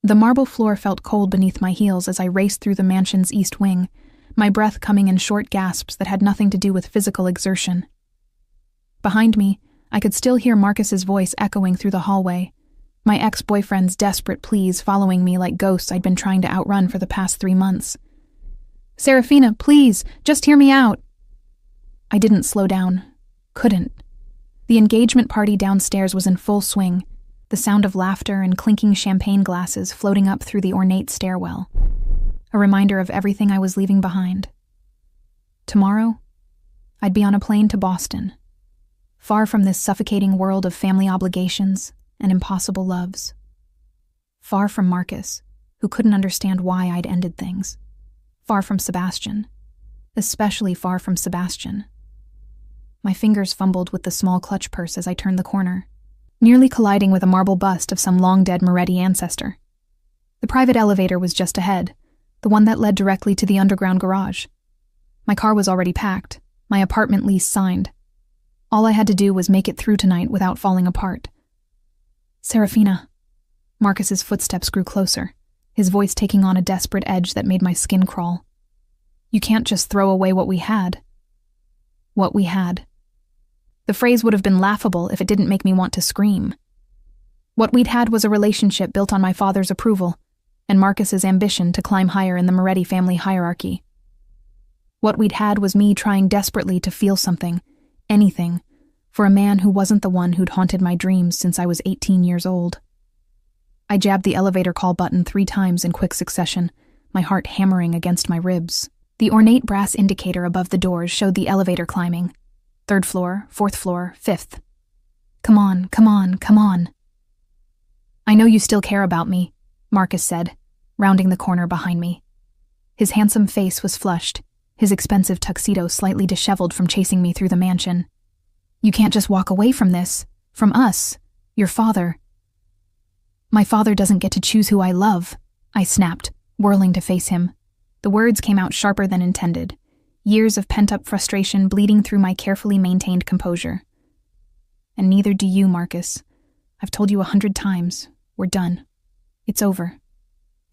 The marble floor felt cold beneath my heels as I raced through the mansion's east wing, my breath coming in short gasps that had nothing to do with physical exertion. Behind me, I could still hear Marcus's voice echoing through the hallway, my ex-boyfriend's desperate pleas following me like ghosts I'd been trying to outrun for the past 3 months. "Serafina, please, just hear me out." I didn't slow down. Couldn't. The engagement party downstairs was in full swing, the sound of laughter and clinking champagne glasses floating up through the ornate stairwell, a reminder of everything I was leaving behind. Tomorrow, I'd be on a plane to Boston, far from this suffocating world of family obligations and impossible loves. Far from Marcus, who couldn't understand why I'd ended things. Far from Sebastian, especially far from Sebastian. My fingers fumbled with the small clutch purse as I turned the corner, nearly colliding with a marble bust of some long-dead Moretti ancestor. The private elevator was just ahead, the one that led directly to the underground garage. My car was already packed, my apartment lease signed. All I had to do was make it through tonight without falling apart. "Serafina." Marcus's footsteps grew closer, his voice taking on a desperate edge that made my skin crawl. "You can't just throw away what we had." What we had. The phrase would have been laughable if it didn't make me want to scream. What we'd had was a relationship built on my father's approval and Marcus's ambition to climb higher in the Moretti family hierarchy. What we'd had was me trying desperately to feel something, anything, for a man who wasn't the one who'd haunted my dreams since I was 18 years old. I jabbed the elevator call button 3 times in quick succession, my heart hammering against my ribs. The ornate brass indicator above the doors showed the elevator climbing. 3rd floor, 4th floor, 5th. "Come on, come on, come on." "I know you still care about me," Marcus said, rounding the corner behind me. His handsome face was flushed, his expensive tuxedo slightly disheveled from chasing me through the mansion. "You can't just walk away from this, from us, your father." "My father doesn't get to choose who I love," I snapped, whirling to face him. The words came out sharper than intended, years of pent-up frustration bleeding through my carefully maintained composure. "And neither do you, Marcus. I've told you 100 times. We're done. It's over.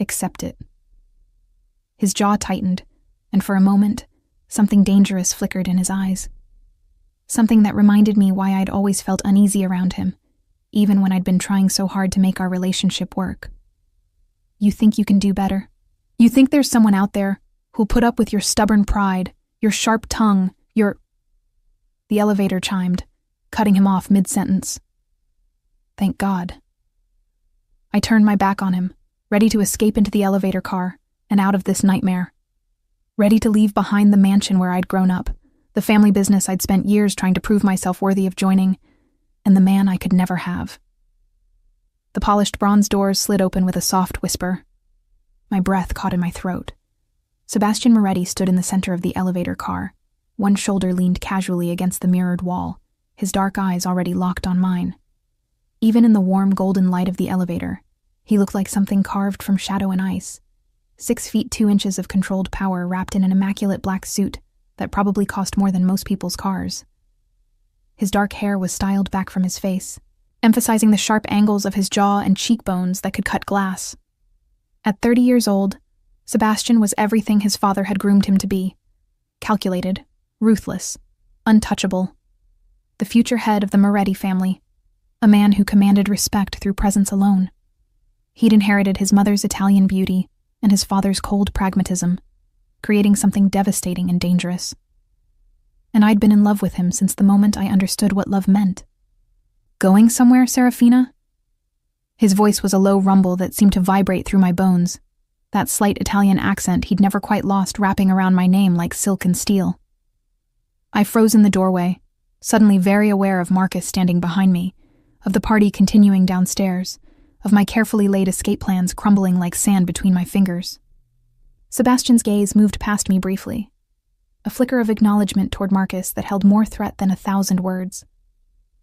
Accept it." His jaw tightened, and for a moment, something dangerous flickered in his eyes. Something that reminded me why I'd always felt uneasy around him, even when I'd been trying so hard to make our relationship work. "You think you can do better? You think there's someone out there who'll put up with your stubborn pride, your sharp tongue, your—" The elevator chimed, cutting him off mid-sentence. Thank God. I turned my back on him, ready to escape into the elevator car and out of this nightmare. Ready to leave behind the mansion where I'd grown up, the family business I'd spent years trying to prove myself worthy of joining, and the man I could never have. The polished bronze doors slid open with a soft whisper. My breath caught in my throat. Sebastian Moretti stood in the center of the elevator car. One shoulder leaned casually against the mirrored wall, his dark eyes already locked on mine. Even in the warm golden light of the elevator, he looked like something carved from shadow and ice. 6 feet 2 inches of controlled power wrapped in an immaculate black suit that probably cost more than most people's cars. His dark hair was styled back from his face, emphasizing the sharp angles of his jaw and cheekbones that could cut glass. At 30 years old, Sebastian was everything his father had groomed him to be. Calculated, ruthless, untouchable. The future head of the Moretti family, a man who commanded respect through presence alone. He'd inherited his mother's Italian beauty and his father's cold pragmatism, creating something devastating and dangerous. And I'd been in love with him since the moment I understood what love meant. Going somewhere, Serafina? His voice was a low rumble that seemed to vibrate through my bones, that slight Italian accent he'd never quite lost wrapping around my name like silk and steel. I froze in the doorway, suddenly very aware of Marcus standing behind me, of the party continuing downstairs, of my carefully laid escape plans crumbling like sand between my fingers. Sebastian's gaze moved past me briefly, a flicker of acknowledgement toward Marcus that held more threat than 1,000 words,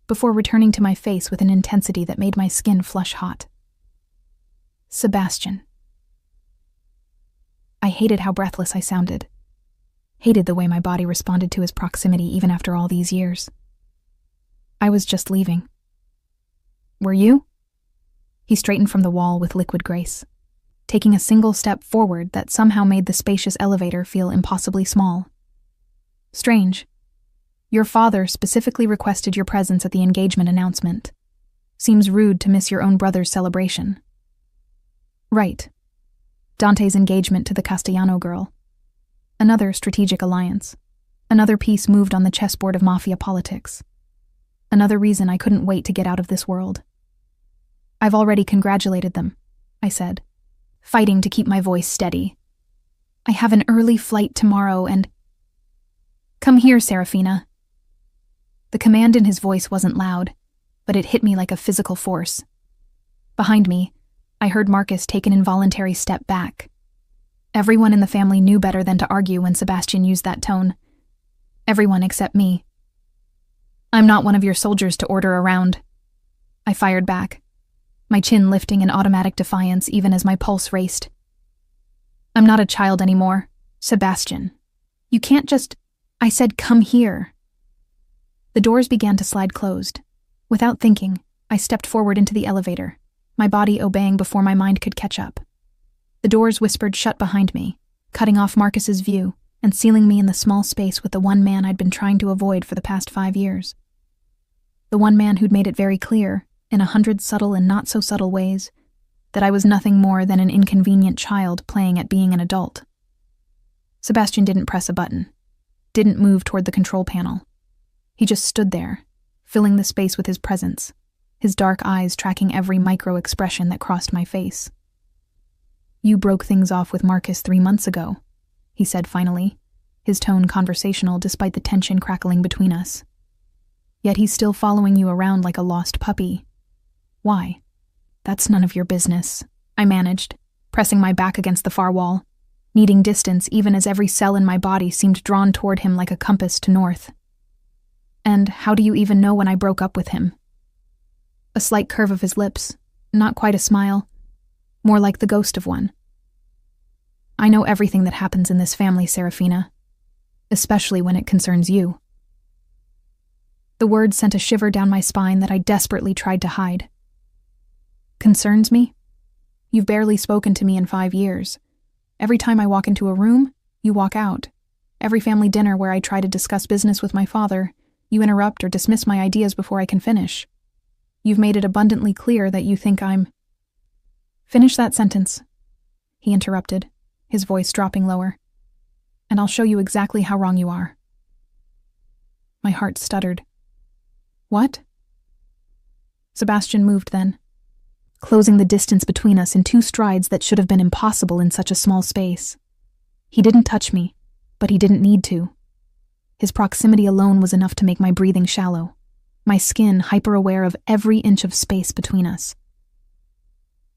before returning to my face with an intensity that made my skin flush hot. Sebastian. I hated how breathless I sounded. Hated the way my body responded to his proximity even after all these years. I was just leaving. Were you? He straightened from the wall with liquid grace. taking a single step forward that somehow made the spacious elevator feel impossibly small. Strange. Your father specifically requested your presence at the engagement announcement. Seems rude to miss your own brother's celebration. Right. Dante's engagement to the Castellano girl. Another strategic alliance. Another piece moved on the chessboard of mafia politics. Another reason I couldn't wait to get out of this world. I've already congratulated them, I said, fighting to keep my voice steady. I have an early flight tomorrow and... Come here, Serafina. The command in his voice wasn't loud, but it hit me like a physical force. Behind me, I heard Marcus take an involuntary step back. Everyone in the family knew better than to argue when Sebastian used that tone. Everyone except me. I'm not one of your soldiers to order around. I fired back, my chin lifting in automatic defiance even as my pulse raced. I'm not a child anymore, Sebastian. You can't just... I said, come here. The doors began to slide closed. Without thinking, I stepped forward into the elevator, my body obeying before my mind could catch up. The doors whispered shut behind me, cutting off Marcus's view and sealing me in the small space with the one man I'd been trying to avoid for the past 5 years. The one man who'd made it very clear, in 100 subtle and not-so-subtle ways, that I was nothing more than an inconvenient child playing at being an adult. Sebastian didn't press a button, didn't move toward the control panel. He just stood there, filling the space with his presence, his dark eyes tracking every micro-expression that crossed my face. You broke things off with Marcus 3 months ago, he said finally, his tone conversational despite the tension crackling between us. Yet he's still following you around like a lost puppy. Why? That's none of your business, I managed, pressing my back against the far wall, needing distance even as every cell in my body seemed drawn toward him like a compass to north. And how do you even know when I broke up with him? A slight curve of his lips, not quite a smile, more like the ghost of one. I know everything that happens in this family, Serafina, especially when it concerns you. The words sent a shiver down my spine that I desperately tried to hide. Concerns me? You've barely spoken to me in 5 years. Every time I walk into a room, you walk out. Every family dinner where I try to discuss business with my father, you interrupt or dismiss my ideas before I can finish. You've made it abundantly clear that you think I'm... Finish that sentence, he interrupted, his voice dropping lower, and I'll show you exactly how wrong you are. My heart stuttered. What? Sebastian moved then, closing the distance between us in 2 strides that should have been impossible in such a small space. He didn't touch me, but he didn't need to. His proximity alone was enough to make my breathing shallow, my skin hyper-aware of every inch of space between us.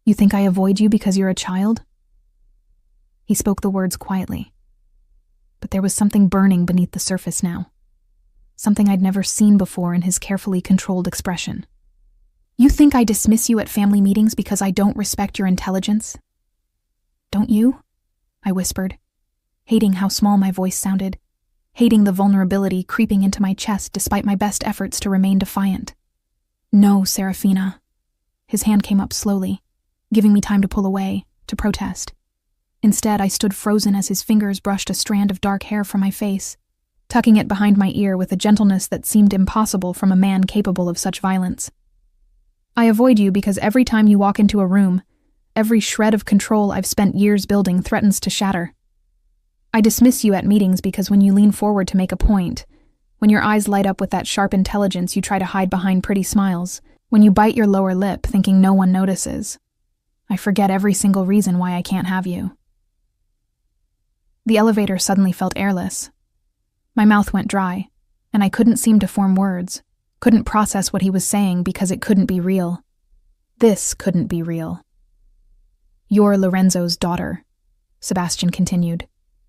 You think I avoid you because you're a child? He spoke the words quietly, but there was something burning beneath the surface now, something I'd never seen before in his carefully controlled expression. You think I dismiss you at family meetings because I don't respect your intelligence? Don't you? I whispered, hating how small my voice sounded, hating the vulnerability creeping into my chest despite my best efforts to remain defiant. No, Serafina. His hand came up slowly, giving me time to pull away, to protest. Instead, I stood frozen as his fingers brushed a strand of dark hair from my face, tucking it behind my ear with a gentleness that seemed impossible from a man capable of such violence. I avoid you because every time you walk into a room, every shred of control I've spent years building threatens to shatter. I dismiss you at meetings because when you lean forward to make a point, when your eyes light up with that sharp intelligence you try to hide behind pretty smiles, when you bite your lower lip thinking no one notices, I forget every single reason why I can't have you. The elevator suddenly felt airless. My mouth went dry, and I couldn't seem to form words, couldn't process what he was saying because it couldn't be real. This couldn't be real. You're Lorenzo's daughter, Sebastian continued,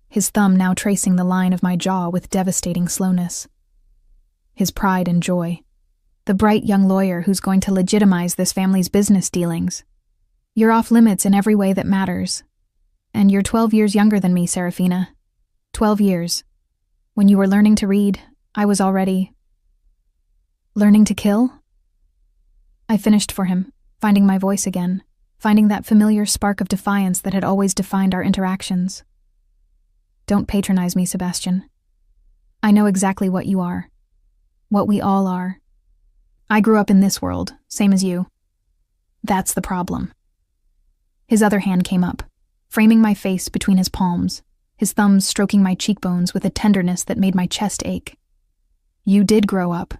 his thumb now tracing the line of my jaw with devastating slowness. His pride and joy. The bright young lawyer who's going to legitimize this family's business dealings. You're off limits in every way that matters. And you're 12 years younger than me, Serafina. 12 years. When you were learning to read, I was already... Learning to kill? I finished for him, finding my voice again, finding that familiar spark of defiance that had always defined our interactions. Don't patronize me, Sebastian. I know exactly what you are. What we all are. I grew up in this world, same as you. That's the problem. His other hand came up, framing my face between his palms, his thumbs stroking my cheekbones with a tenderness that made my chest ache. You did grow up.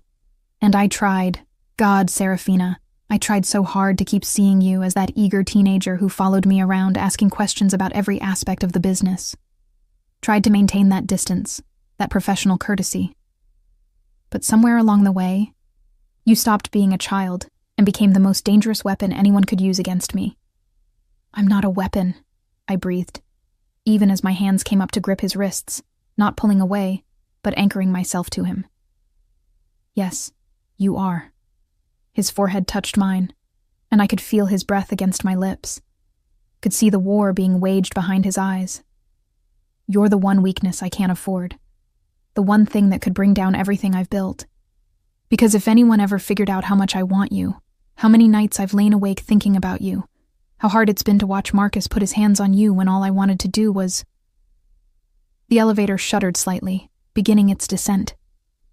And I tried. God, Serafina, I tried so hard to keep seeing you as that eager teenager who followed me around asking questions about every aspect of the business. Tried to maintain that distance, that professional courtesy. But somewhere along the way, you stopped being a child and became the most dangerous weapon anyone could use against me. I'm not a weapon, I breathed, even as my hands came up to grip his wrists, not pulling away, but anchoring myself to him. Yes, you are. His forehead touched mine, and I could feel his breath against my lips. Could see the war being waged behind his eyes. You're the one weakness I can't afford. The one thing that could bring down everything I've built. Because if anyone ever figured out how much I want you, how many nights I've lain awake thinking about you, how hard it's been to watch Marcus put his hands on you when all I wanted to do was... The elevator shuddered slightly, beginning its descent.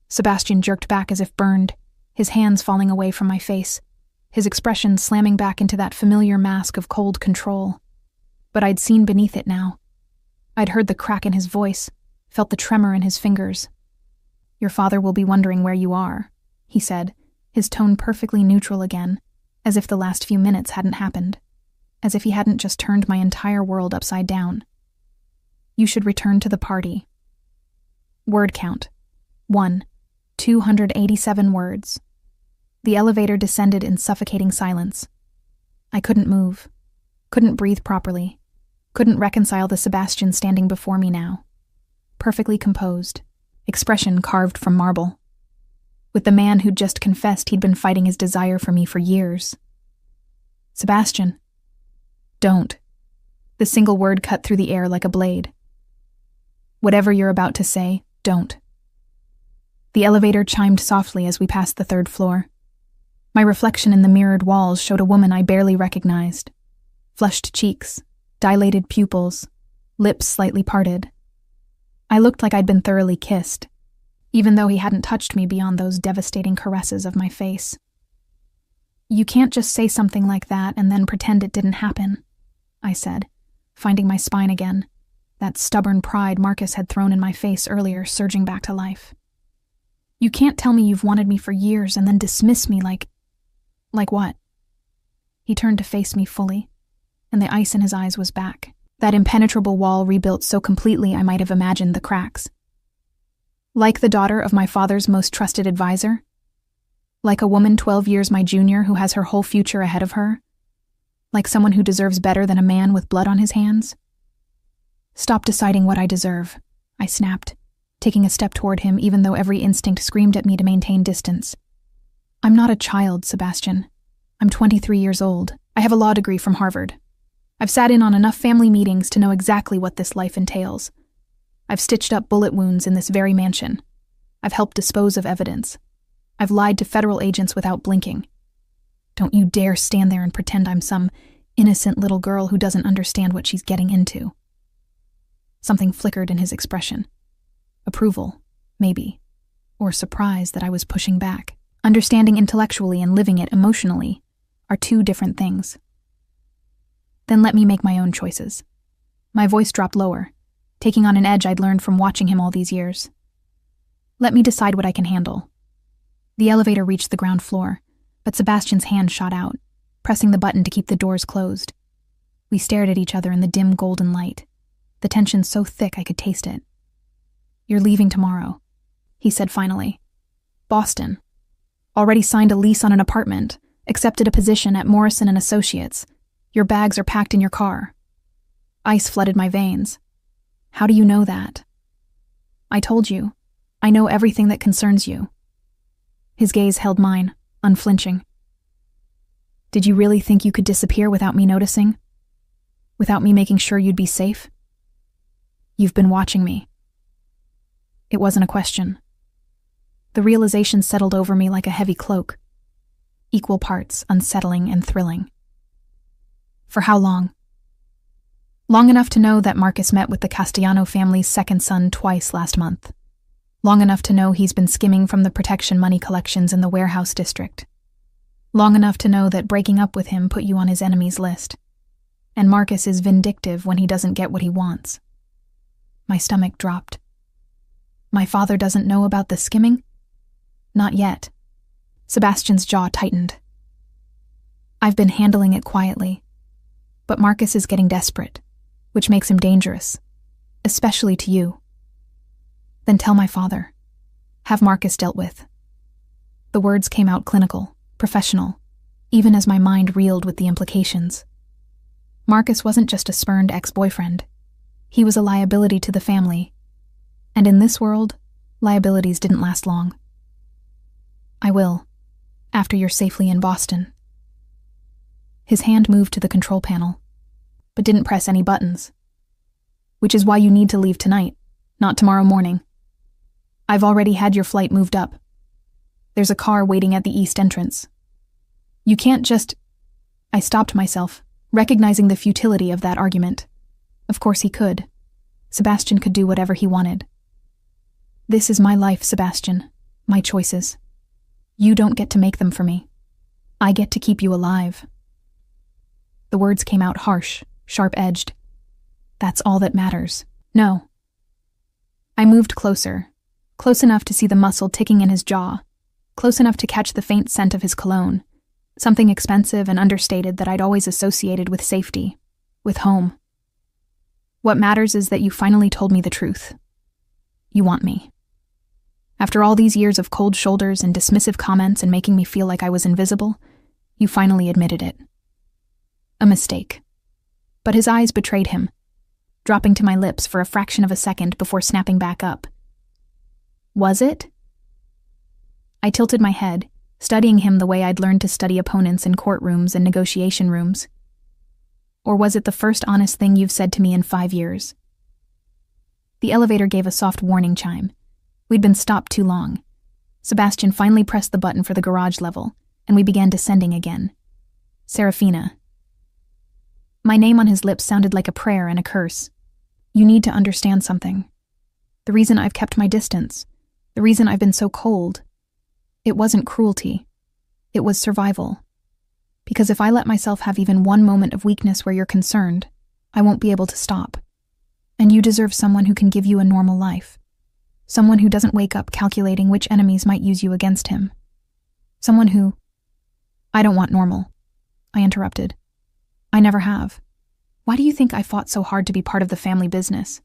Sebastian jerked back as if burned, his hands falling away from my face, his expression slamming back into that familiar mask of cold control. But I'd seen beneath it now. I'd heard the crack in his voice, felt the tremor in his fingers. Your father will be wondering where you are, he said, his tone perfectly neutral again, as if the last few minutes hadn't happened, as if he hadn't just turned my entire world upside down. You should return to the party. Word count. 1. 287 words. The elevator descended in suffocating silence. I couldn't move, couldn't breathe properly, couldn't reconcile the Sebastian standing before me now. Perfectly composed, expression carved from marble. With the man who'd just confessed he'd been fighting his desire for me for years. Sebastian. Don't. The single word cut through the air like a blade. Whatever you're about to say, don't. The elevator chimed softly as we passed the 3rd floor. My reflection in the mirrored walls showed a woman I barely recognized. Flushed cheeks, dilated pupils, lips slightly parted. I looked like I'd been thoroughly kissed, even though he hadn't touched me beyond those devastating caresses of my face. You can't just say something like that and then pretend it didn't happen, I said, finding my spine again, that stubborn pride Marcus had thrown in my face earlier surging back to life. You can't tell me you've wanted me for years and then dismiss me like what? He turned to face me fully, and the ice in his eyes was back, that impenetrable wall rebuilt so completely I might have imagined the cracks. Like the daughter of my father's most trusted advisor? Like a woman 12 years my junior who has her whole future ahead of her? Like someone who deserves better than a man with blood on his hands? Stop deciding what I deserve, I snapped, taking a step toward him even though every instinct screamed at me to maintain distance. I'm not a child, Sebastian. I'm 23 years old. I have a law degree from Harvard. I've sat in on enough family meetings to know exactly what this life entails. I've stitched up bullet wounds in this very mansion. I've helped dispose of evidence. I've lied to federal agents without blinking. Don't you dare stand there and pretend I'm some innocent little girl who doesn't understand what she's getting into. Something flickered in his expression. Approval, maybe, or surprise that I was pushing back. Understanding intellectually and living it emotionally are two different things. Then let me make my own choices. My voice dropped lower, taking on an edge I'd learned from watching him all these years. Let me decide what I can handle. The elevator reached the ground floor, but Sebastian's hand shot out, pressing the button to keep the doors closed. We stared at each other in the dim golden light, the tension so thick I could taste it. You're leaving tomorrow, he said finally. Boston. Already signed a lease on an apartment, accepted a position at Morrison & Associates. Your bags are packed in your car. Ice flooded my veins. How do you know that? I told you. I know everything that concerns you. His gaze held mine, unflinching. Did you really think you could disappear without me noticing? Without me making sure you'd be safe? You've been watching me. It wasn't a question. The realization settled over me like a heavy cloak, equal parts unsettling and thrilling. For how long? Long enough to know that Marcus met with the Castellano family's second son twice last month. Long enough to know he's been skimming from the protection money collections in the warehouse district. Long enough to know that breaking up with him put you on his enemies list. And Marcus is vindictive when he doesn't get what he wants. My stomach dropped. My father doesn't know about the skimming? Not yet. Sebastian's jaw tightened. I've been handling it quietly. But Marcus is getting desperate, which makes him dangerous, especially to you. Then tell my father. Have Marcus dealt with. The words came out clinical, professional, even as my mind reeled with the implications. Marcus wasn't just a spurned ex-boyfriend. He was a liability to the family. And in this world, liabilities didn't last long. I will, after you're safely in Boston. His hand moved to the control panel, but didn't press any buttons. Which is why you need to leave tonight, not tomorrow morning. I've already had your flight moved up. There's a car waiting at the east entrance. You can't just... I stopped myself, recognizing the futility of that argument. Of course he could. Sebastian could do whatever he wanted. This is my life, Sebastian. My choices. You don't get to make them for me. I get to keep you alive. The words came out harsh, sharp-edged. That's all that matters. No. I moved closer, close enough to see the muscle ticking in his jaw, close enough to catch the faint scent of his cologne, something expensive and understated that I'd always associated with safety, with home. What matters is that you finally told me the truth. You want me. After all these years of cold shoulders and dismissive comments and making me feel like I was invisible, you finally admitted it. A mistake. But his eyes betrayed him, dropping to my lips for a fraction of a second before snapping back up. Was it? I tilted my head, studying him the way I'd learned to study opponents in courtrooms and negotiation rooms. Or was it the first honest thing you've said to me in 5 years? The elevator gave a soft warning chime. We'd been stopped too long. Sebastian finally pressed the button for the garage level, and we began descending again. Serafina. My name on his lips sounded like a prayer and a curse. You need to understand something. The reason I've kept my distance, the reason I've been so cold, it wasn't cruelty. It was survival. Because if I let myself have even one moment of weakness where you're concerned, I won't be able to stop. And you deserve someone who can give you a normal life. Someone who doesn't wake up calculating which enemies might use you against him. Someone who... I don't want normal. I interrupted. I never have. Why do you think I fought so hard to be part of the family business?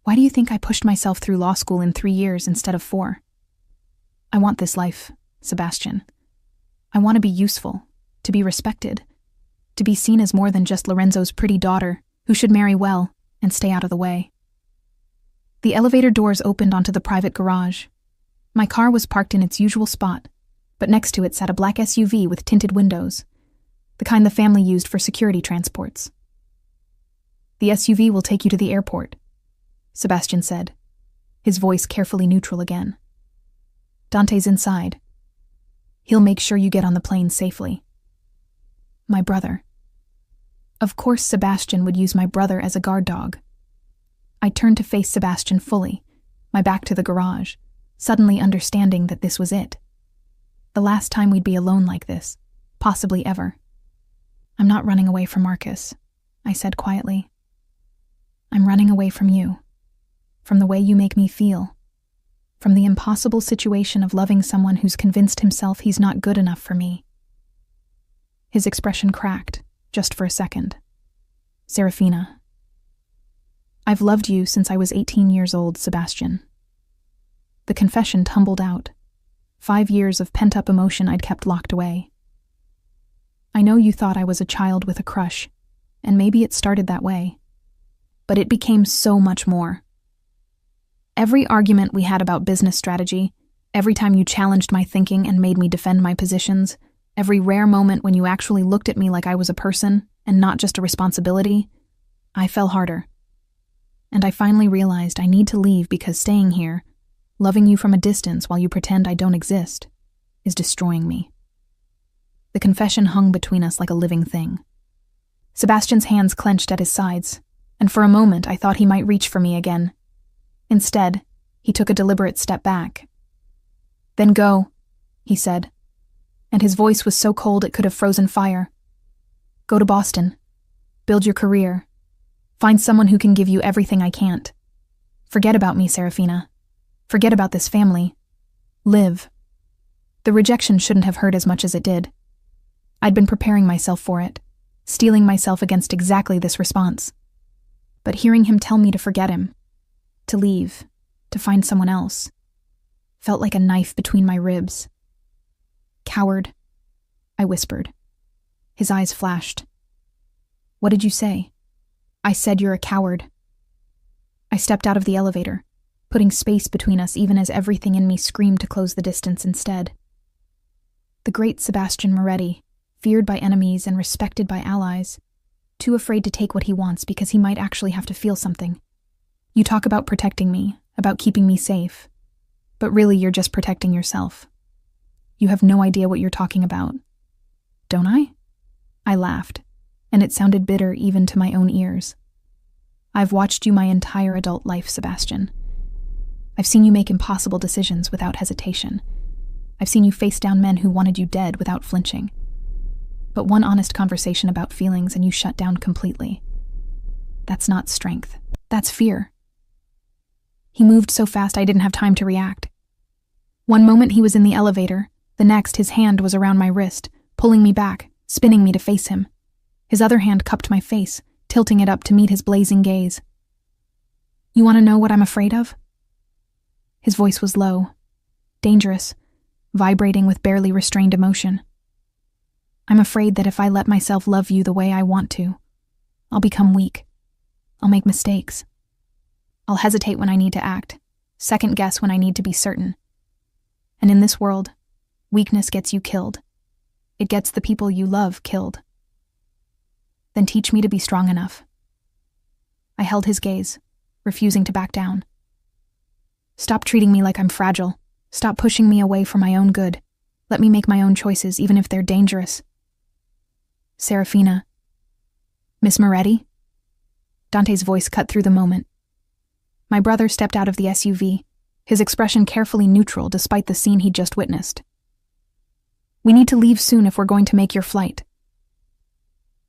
Why do you think I pushed myself through law school in 3 years instead of 4? I want this life, Sebastian. I want to be useful, to be respected, to be seen as more than just Lorenzo's pretty daughter who should marry well and stay out of the way. The elevator doors opened onto the private garage. My car was parked in its usual spot, but next to it sat a black SUV with tinted windows, the kind the family used for security transports. The SUV will take you to the airport, Sebastian said, his voice carefully neutral again. Dante's inside. He'll make sure you get on the plane safely. My brother. Of course Sebastian would use my brother as a guard dog. I turned to face Sebastian fully, my back to the garage, suddenly understanding that this was it. The last time we'd be alone like this, possibly ever. I'm not running away from Marcus, I said quietly. I'm running away from you, from the way you make me feel, from the impossible situation of loving someone who's convinced himself he's not good enough for me. His expression cracked, just for a second. Serafina. I've loved you since I was 18 years old, Sebastian. The confession tumbled out. 5 years of pent-up emotion I'd kept locked away. I know you thought I was a child with a crush, and maybe it started that way. But it became so much more. Every argument we had about business strategy, every time you challenged my thinking and made me defend my positions, every rare moment when you actually looked at me like I was a person and not just a responsibility, I fell harder. And I finally realized I need to leave because staying here, loving you from a distance while you pretend I don't exist, is destroying me. The confession hung between us like a living thing. Sebastian's hands clenched at his sides, and for a moment I thought he might reach for me again. Instead, he took a deliberate step back. "Then go," he said, and his voice was so cold it could have frozen fire. "Go to Boston. Build your career. Find someone who can give you everything I can't. Forget about me, Serafina. Forget about this family. Live." The rejection shouldn't have hurt as much as it did. I'd been preparing myself for it, steeling myself against exactly this response. But hearing him tell me to forget him, to leave, to find someone else, felt like a knife between my ribs. "Coward," I whispered. His eyes flashed. "What did you say?" "I said you're a coward." I stepped out of the elevator, putting space between us even as everything in me screamed to close the distance instead. The great Sebastian Moretti, feared by enemies and respected by allies, too afraid to take what he wants because he might actually have to feel something. You talk about protecting me, about keeping me safe, but really you're just protecting yourself. You have no idea what you're talking about. Don't I? I laughed, and it sounded bitter even to my own ears. I've watched you my entire adult life, Sebastian. I've seen you make impossible decisions without hesitation. I've seen you face down men who wanted you dead without flinching. But one honest conversation about feelings and you shut down completely. That's not strength. That's fear. He moved so fast I didn't have time to react. One moment he was in the elevator, the next his hand was around my wrist, pulling me back, spinning me to face him. His other hand cupped my face, tilting it up to meet his blazing gaze. "You want to know what I'm afraid of?" His voice was low, dangerous, vibrating with barely restrained emotion. "I'm afraid that if I let myself love you the way I want to, I'll become weak. I'll make mistakes. I'll hesitate when I need to act, second guess when I need to be certain. And in this world, weakness gets you killed. It gets the people you love killed. Then teach me to be strong enough." I held his gaze, refusing to back down. "Stop treating me like I'm fragile. Stop pushing me away for my own good. Let me make my own choices, even if they're dangerous." "Serafina." "Miss Moretti?" Dante's voice cut through the moment. My brother stepped out of the SUV, his expression carefully neutral despite the scene he'd just witnessed. "We need to leave soon if we're going to make your flight."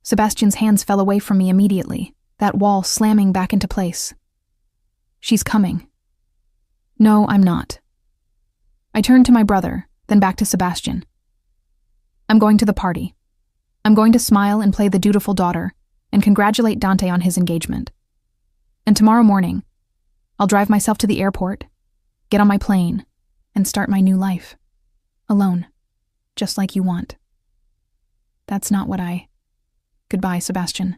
Sebastian's hands fell away from me immediately, that wall slamming back into place. "She's coming." "No, I'm not." I turned to my brother, then back to Sebastian. "I'm going to the party. I'm going to smile and play the dutiful daughter and congratulate Dante on his engagement. And tomorrow morning, I'll drive myself to the airport, get on my plane, and start my new life. Alone, just like you want." That's not what I... Goodbye, Sebastian.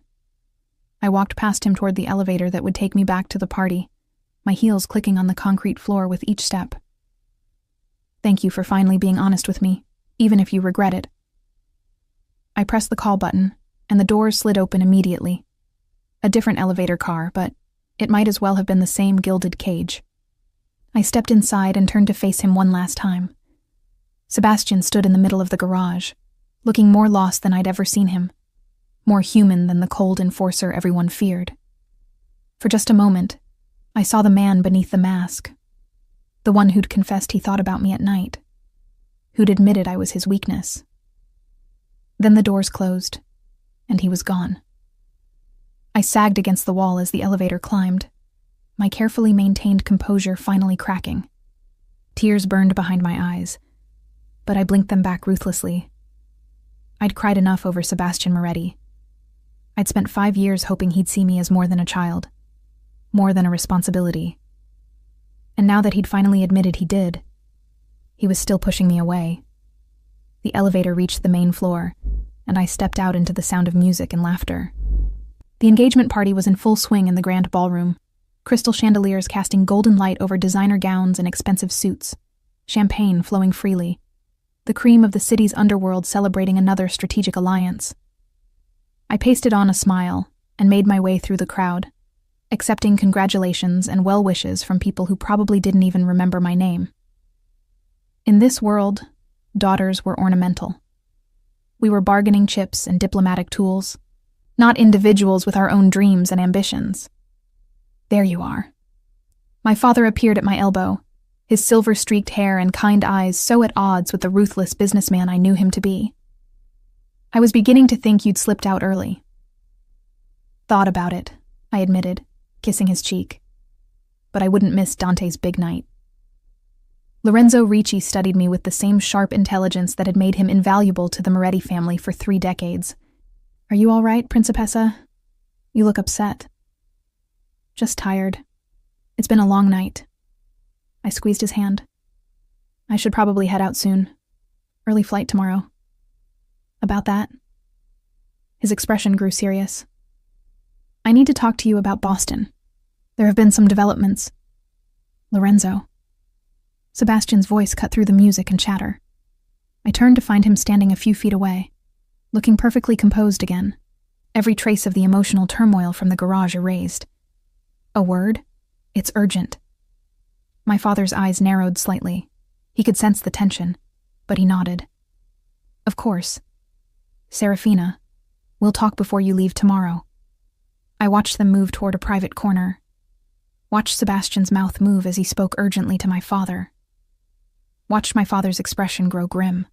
I walked past him toward the elevator that would take me back to the party, my heels clicking on the concrete floor with each step. Thank you for finally being honest with me, even if you regret it. I pressed the call button, and the doors slid open immediately. A different elevator car, but it might as well have been the same gilded cage. I stepped inside and turned to face him one last time. Sebastian stood in the middle of the garage, looking more lost than I'd ever seen him, more human than the cold enforcer everyone feared. For just a moment, I saw the man beneath the mask, the one who'd confessed he thought about me at night, who'd admitted I was his weakness. Then the doors closed, and he was gone. I sagged against the wall as the elevator climbed, my carefully maintained composure finally cracking. Tears burned behind my eyes, but I blinked them back ruthlessly. I'd cried enough over Sebastian Moretti. I'd spent 5 years hoping he'd see me as more than a child, more than a responsibility. And now that he'd finally admitted he did, he was still pushing me away. The elevator reached the main floor, and I stepped out into the sound of music and laughter. The engagement party was in full swing in the grand ballroom, crystal chandeliers casting golden light over designer gowns and expensive suits, champagne flowing freely, the cream of the city's underworld celebrating another strategic alliance. I pasted on a smile and made my way through the crowd, accepting congratulations and well wishes from people who probably didn't even remember my name. In this world, daughters were ornamental. We were bargaining chips and diplomatic tools, not individuals with our own dreams and ambitions. There you are. My father appeared at my elbow, his silver-streaked hair and kind eyes so at odds with the ruthless businessman I knew him to be. I was beginning to think you'd slipped out early. Thought about it, I admitted, kissing his cheek. But I wouldn't miss Dante's big night. Lorenzo Ricci studied me with the same sharp intelligence that had made him invaluable to the Moretti family for 3 decades. Are you all right, Principessa? You look upset. Just tired. It's been a long night. I squeezed his hand. I should probably head out soon. Early flight tomorrow. About that? His expression grew serious. I need to talk to you about Boston. There have been some developments. Lorenzo. Sebastian's voice cut through the music and chatter. I turned to find him standing a few feet away, looking perfectly composed again, every trace of the emotional turmoil from the garage erased. A word? It's urgent. My father's eyes narrowed slightly. He could sense the tension, but he nodded. Of course. Serafina, we'll talk before you leave tomorrow. I watched them move toward a private corner. Watched Sebastian's mouth move as he spoke urgently to my father. Watched my father's expression grow grim.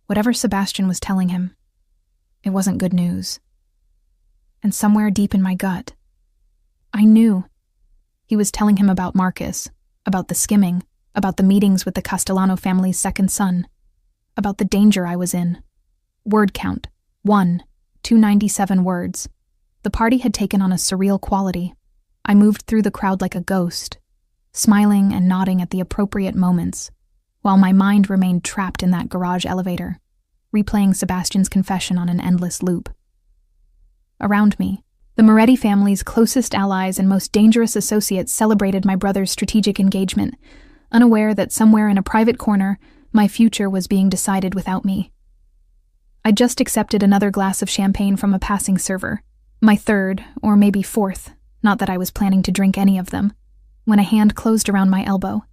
Whatever Sebastian was telling him, it wasn't good news. And somewhere deep in my gut, I knew. He was telling him about Marcus, about the skimming, about the meetings with the Castellano family's second son, about the danger I was in. Word count, 1, 297 words. The party had taken on a surreal quality. I moved through the crowd like a ghost, smiling and nodding at the appropriate moments, while my mind remained trapped in that garage elevator, replaying Sebastian's confession on an endless loop. Around me, the Moretti family's closest allies and most dangerous associates celebrated my brother's strategic engagement, unaware that somewhere in a private corner, my future was being decided without me. I just accepted another glass of champagne from a passing server, my 3rd, or maybe 4th, not that I was planning to drink any of them, when a hand closed around my elbow.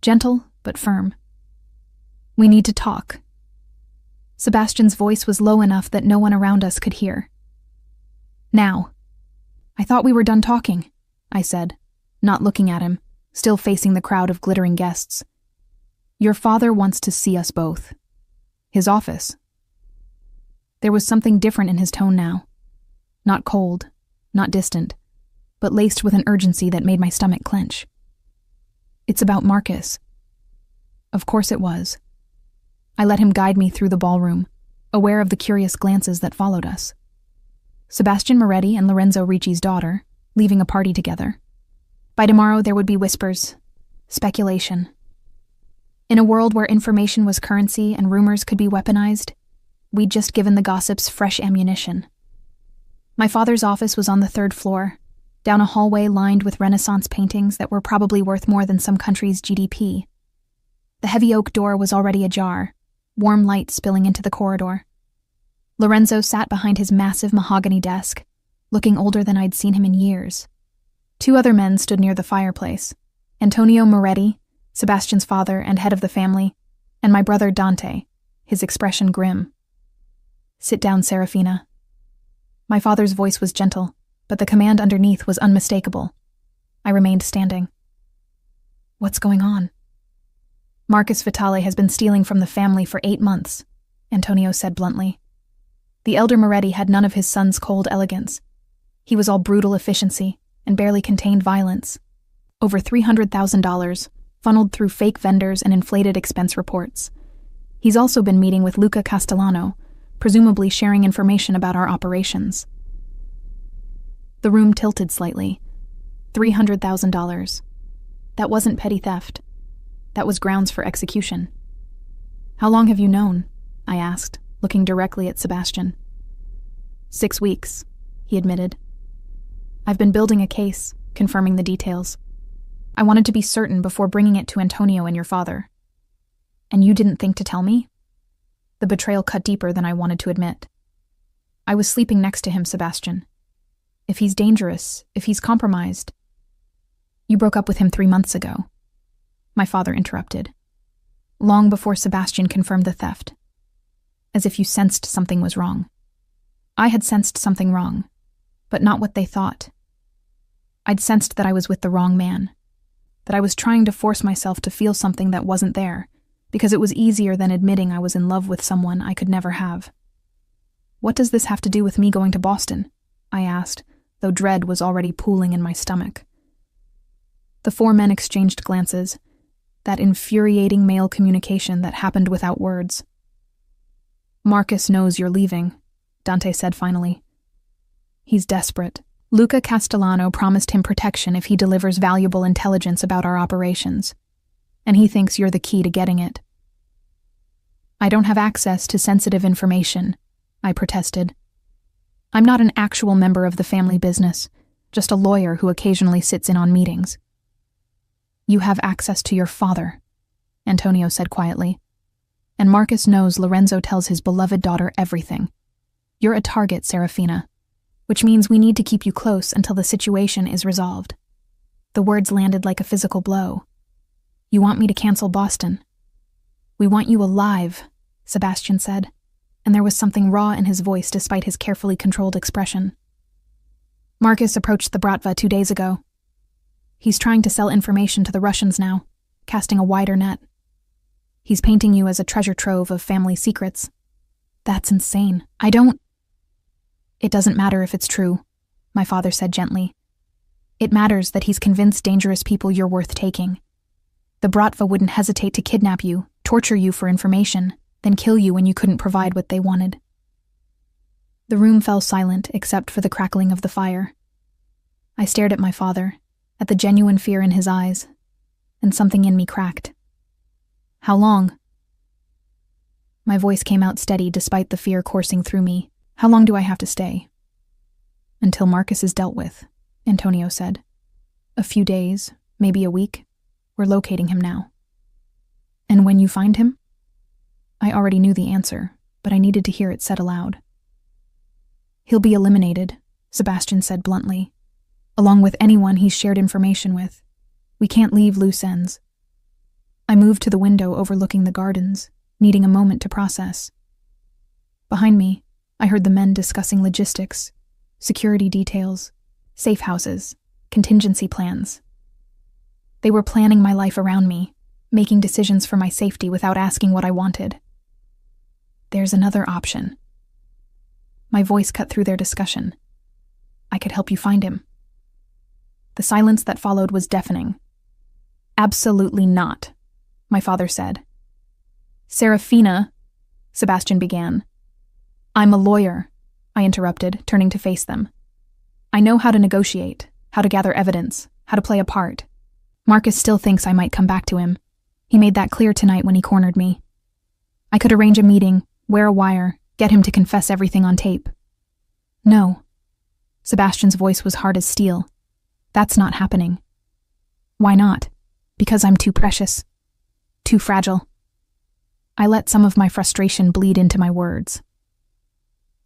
Gentle, but firm. We need to talk. Sebastian's voice was low enough that no one around us could hear. Now. I thought we were done talking, I said, not looking at him, still facing the crowd of glittering guests. Your father wants to see us both. His office. There was something different in his tone now. Not cold, not distant, but laced with an urgency that made my stomach clench. It's about Marcus. Of course it was. I let him guide me through the ballroom, aware of the curious glances that followed us. Sebastian Moretti and Lorenzo Ricci's daughter, leaving a party together. By tomorrow there would be whispers, speculation. In a world where information was currency and rumors could be weaponized, we'd just given the gossips fresh ammunition. My father's office was on the 3rd floor, down a hallway lined with Renaissance paintings that were probably worth more than some country's GDP. The heavy oak door was already ajar, warm light spilling into the corridor. Lorenzo sat behind his massive mahogany desk, looking older than I'd seen him in years. 2 other men stood near the fireplace, Antonio Moretti, Sebastian's father and head of the family, and my brother Dante, his expression grim. Sit down, Serafina. My father's voice was gentle, but the command underneath was unmistakable. I remained standing. What's going on? Marcus Vitale has been stealing from the family for 8 months, Antonio said bluntly. The elder Moretti had none of his son's cold elegance. He was all brutal efficiency and barely contained violence. Over $300,000, funneled through fake vendors and inflated expense reports. He's also been meeting with Luca Castellano, presumably sharing information about our operations. The room tilted slightly. $300,000. That wasn't petty theft. That was grounds for execution. How long have you known? I asked, looking directly at Sebastian. 6 weeks, he admitted. I've been building a case, confirming the details. I wanted to be certain before bringing it to Antonio and your father. And you didn't think to tell me? The betrayal cut deeper than I wanted to admit. I was sleeping next to him, Sebastian. If he's dangerous, if he's compromised. You broke up with him 3 months ago. My father interrupted. Long before Sebastian confirmed the theft. As if you sensed something was wrong. I had sensed something wrong, but not what they thought. I'd sensed that I was with the wrong man, that I was trying to force myself to feel something that wasn't there, because it was easier than admitting I was in love with someone I could never have. "What does this have to do with me going to Boston?" I asked, though dread was already pooling in my stomach. The four men exchanged glances, that infuriating male communication that happened without words. "Marcus knows you're leaving," Dante said finally. "He's desperate. Luca Castellano promised him protection if he delivers valuable intelligence about our operations, and he thinks you're the key to getting it." "I don't have access to sensitive information," I protested. "I'm not an actual member of the family business, just a lawyer who occasionally sits in on meetings." "You have access to your father," Antonio said quietly. "And Marcus knows Lorenzo tells his beloved daughter everything. You're a target, Serafina, which means we need to keep you close until the situation is resolved." The words landed like a physical blow. "You want me to cancel Boston?" "We want you alive," Sebastian said, and there was something raw in his voice despite his carefully controlled expression. "Marcus approached the Bratva 2 days ago. He's trying to sell information to the Russians now, casting a wider net. He's painting you as a treasure trove of family secrets. That's insane. It doesn't matter if it's true," my father said gently. "It matters that he's convinced dangerous people you're worth taking. The Bratva wouldn't hesitate to kidnap you, torture you for information, then kill you when you couldn't provide what they wanted." The room fell silent except for the crackling of the fire. I stared at my father, at the genuine fear in his eyes, and something in me cracked. "How long?" My voice came out steady despite the fear coursing through me. "How long do I have to stay?" "Until Marcus is dealt with," Antonio said. "A few days, maybe a week. We're locating him now." "And when you find him?" I already knew the answer, but I needed to hear it said aloud. "He'll be eliminated," Sebastian said bluntly, "along with anyone he's shared information with. We can't leave loose ends." I moved to the window overlooking the gardens, needing a moment to process. Behind me, I heard the men discussing logistics, security details, safe houses, contingency plans. They were planning my life around me, making decisions for my safety without asking what I wanted. "There's another option." My voice cut through their discussion. "I could help you find him." The silence that followed was deafening. "Absolutely not," my father said. "Serafina," Sebastian began. "I'm a lawyer," I interrupted, turning to face them. "I know how to negotiate, how to gather evidence, how to play a part. Marcus still thinks I might come back to him. He made that clear tonight when he cornered me. I could arrange a meeting, wear a wire, get him to confess everything on tape." "No." Sebastian's voice was hard as steel. "That's not happening." "Why not?" "Because I'm too precious. Too fragile." I let some of my frustration bleed into my words.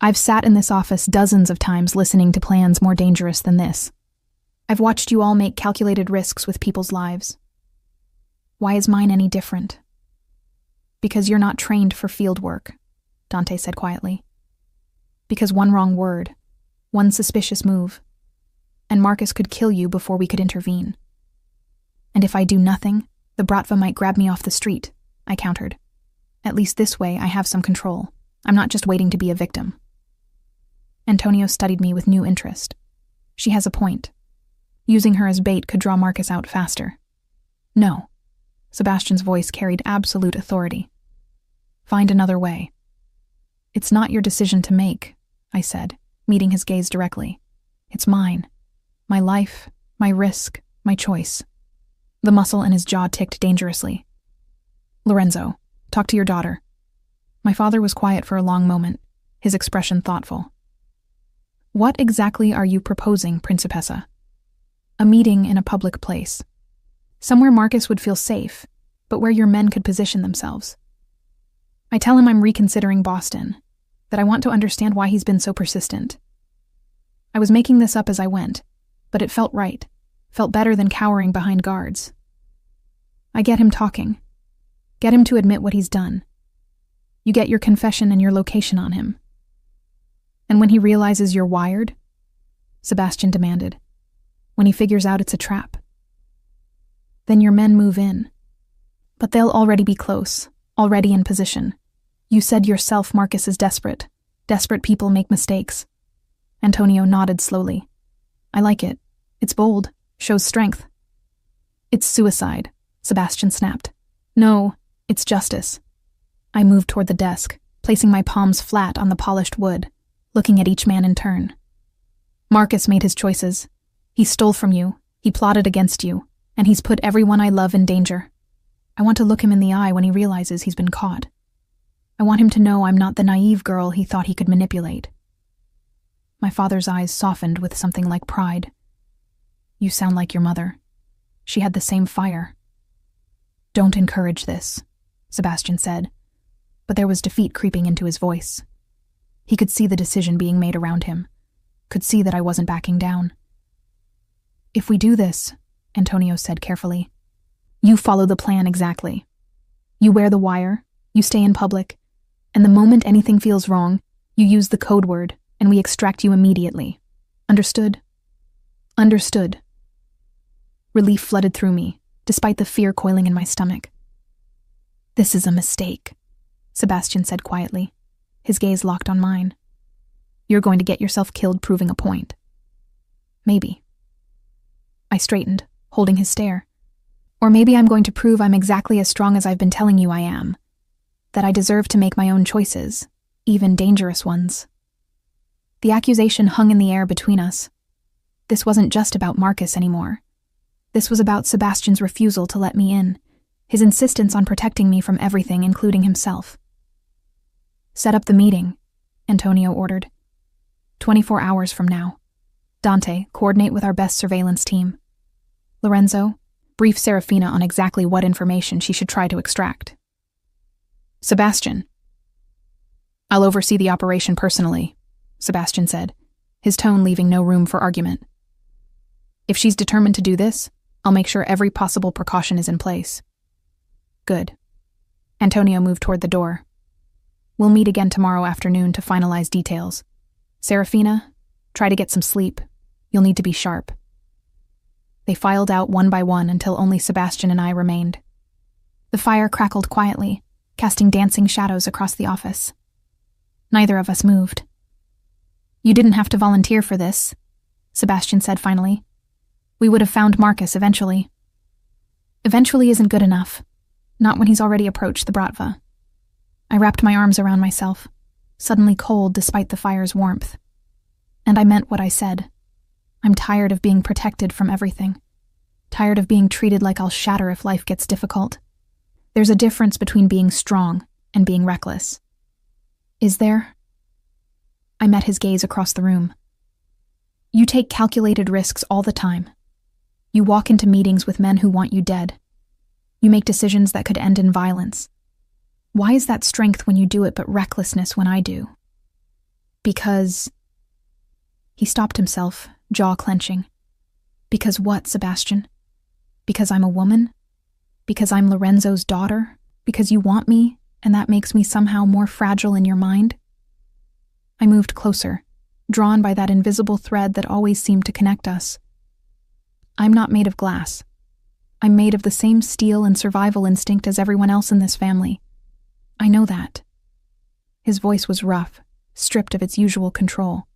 "I've sat in this office dozens of times listening to plans more dangerous than this. I've watched you all make calculated risks with people's lives. Why is mine any different?" "Because you're not trained for field work," Dante said quietly. "Because one wrong word, one suspicious move, and Marcus could kill you before we could intervene. And if I do nothing, the Bratva might grab me off the street," I countered. "At least this way I have some control. I'm not just waiting to be a victim." Antonio studied me with new interest. "She has a point. Using her as bait could draw Marcus out faster." "No." Sebastian's voice carried absolute authority. "Find another way." "It's not your decision to make," I said, meeting his gaze directly. "It's mine. My life, my risk, my choice." The muscle in his jaw ticked dangerously. "Lorenzo, talk to your daughter." My father was quiet for a long moment, his expression thoughtful. "What exactly are you proposing, Principessa?" "A meeting in a public place. Somewhere Marcus would feel safe, but where your men could position themselves. I tell him I'm reconsidering Boston, that I want to understand why he's been so persistent. I was making this up as I went, but it felt right, felt better than cowering behind guards. I get him talking. Get him to admit what he's done. You get your confession and your location on him. And when he realizes you're wired? Sebastian demanded. When he figures out it's a trap. Then your men move in. But they'll already be close, already in position. You said yourself Marcus is desperate. Desperate people make mistakes. Antonio nodded slowly. I like it. It's bold, shows strength. It's suicide, Sebastian snapped. No, it's justice. I moved toward the desk, placing my palms flat on the polished wood, looking at each man in turn. Marcus made his choices. He stole from you, he plotted against you, and he's put everyone I love in danger. I want to look him in the eye when he realizes he's been caught. I want him to know I'm not the naive girl he thought he could manipulate. My father's eyes softened with something like pride. You sound like your mother. She had the same fire. Don't encourage this, Sebastian said, but there was defeat creeping into his voice. He could see the decision being made around him, could see that I wasn't backing down. If we do this, Antonio said carefully, you follow the plan exactly. You wear the wire, you stay in public, and the moment anything feels wrong, you use the code word and we extract you immediately. Understood? Understood. Relief flooded through me, despite the fear coiling in my stomach. This is a mistake, Sebastian said quietly, his gaze locked on mine. You're going to get yourself killed proving a point. Maybe. I straightened, holding his stare. Or maybe I'm going to prove I'm exactly as strong as I've been telling you I am. That I deserve to make my own choices, even dangerous ones. The accusation hung in the air between us. This wasn't just about Marcus anymore. This was about Sebastian's refusal to let me in, his insistence on protecting me from everything, including himself. Set up the meeting, Antonio ordered. 24 hours from now. Dante, coordinate with our best surveillance team. Lorenzo, brief Serafina on exactly what information she should try to extract. Sebastian. I'll oversee the operation personally, Sebastian said, his tone leaving no room for argument. If she's determined to do this, I'll make sure every possible precaution is in place. Good. Antonio moved toward the door. We'll meet again tomorrow afternoon to finalize details. Serafina, try to get some sleep. You'll need to be sharp. They filed out one by one until only Sebastian and I remained. The fire crackled quietly, casting dancing shadows across the office. Neither of us moved. You didn't have to volunteer for this, Sebastian said finally. We would have found Marcus eventually. Eventually isn't good enough. Not when he's already approached the Bratva. I wrapped my arms around myself, suddenly cold despite the fire's warmth. And I meant what I said. I'm tired of being protected from everything. Tired of being treated like I'll shatter if life gets difficult. There's a difference between being strong and being reckless. Is there? I met his gaze across the room. You take calculated risks all the time. You walk into meetings with men who want you dead. You make decisions that could end in violence. Why is that strength when you do it but recklessness when I do? Because... He stopped himself, jaw clenching. Because what, Sebastian? Because I'm a woman? Because I'm Lorenzo's daughter? Because you want me, and that makes me somehow more fragile in your mind? I moved closer, drawn by that invisible thread that always seemed to connect us. I'm not made of glass. I'm made of the same steel and survival instinct as everyone else in this family. I know that. His voice was rough, stripped of its usual control.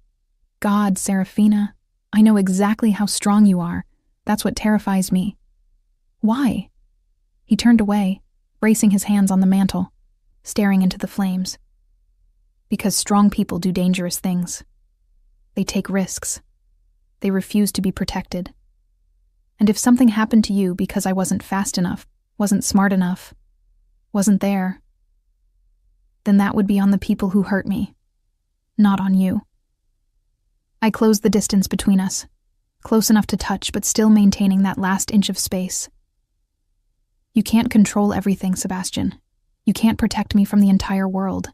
God, Serafina, I know exactly how strong you are. That's what terrifies me. Why? He turned away, bracing his hands on the mantel, staring into the flames. Because strong people do dangerous things. They take risks. They refuse to be protected. And if something happened to you because I wasn't fast enough, wasn't smart enough, wasn't there, then that would be on the people who hurt me, not on you. I closed the distance between us, close enough to touch but still maintaining that last inch of space. You can't control everything, Sebastian. You can't protect me from the entire world.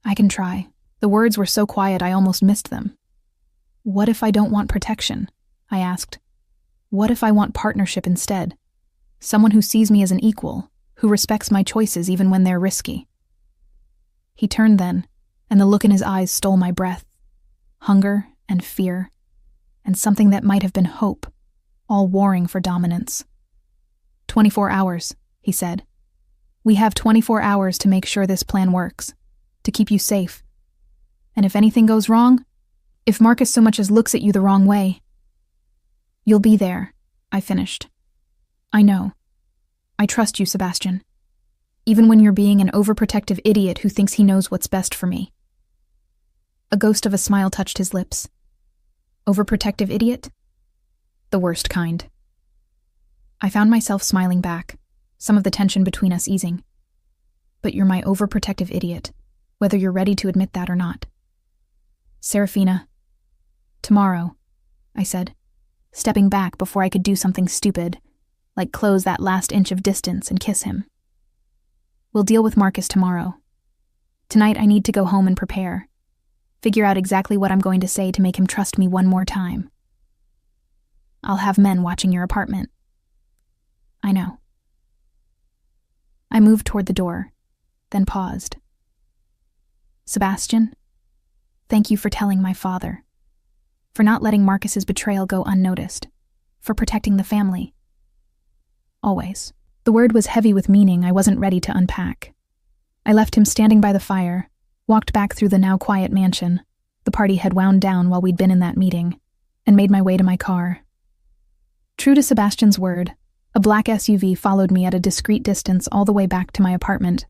I can try. The words were so quiet I almost missed them. What if I don't want protection? I asked. What if I want partnership instead? Someone who sees me as an equal, who respects my choices even when they're risky. He turned then, and the look in his eyes stole my breath. hunger and fear, and something that might have been hope, all warring for dominance. 24 hours, he said. We have 24 hours to make sure this plan works, to keep you safe. And if anything goes wrong, if Marcus so much as looks at you the wrong way, you'll be there, I finished. I know. I trust you, Sebastian. Even when you're being an overprotective idiot who thinks he knows what's best for me. A ghost of a smile touched his lips. Overprotective idiot? The worst kind. I found myself smiling back, some of the tension between us easing. But you're my overprotective idiot, whether you're ready to admit that or not. Serafina. Tomorrow, I said, stepping back before I could do something stupid, like close that last inch of distance and kiss him. We'll deal with Marcus tomorrow. Tonight I need to go home and prepare. Figure out exactly what I'm going to say to make him trust me one more time. I'll have men watching your apartment. I know. I moved toward the door, then paused. Sebastian, thank you for telling my father, for not letting Marcus's betrayal go unnoticed, for protecting the family. Always. The word was heavy with meaning I wasn't ready to unpack. I left him standing by the fire, walked back through the now quiet mansion. The party had wound down while we'd been in that meeting, and made my way to my car. True to Sebastian's word, a black SUV followed me at a discreet distance all the way back to my apartment.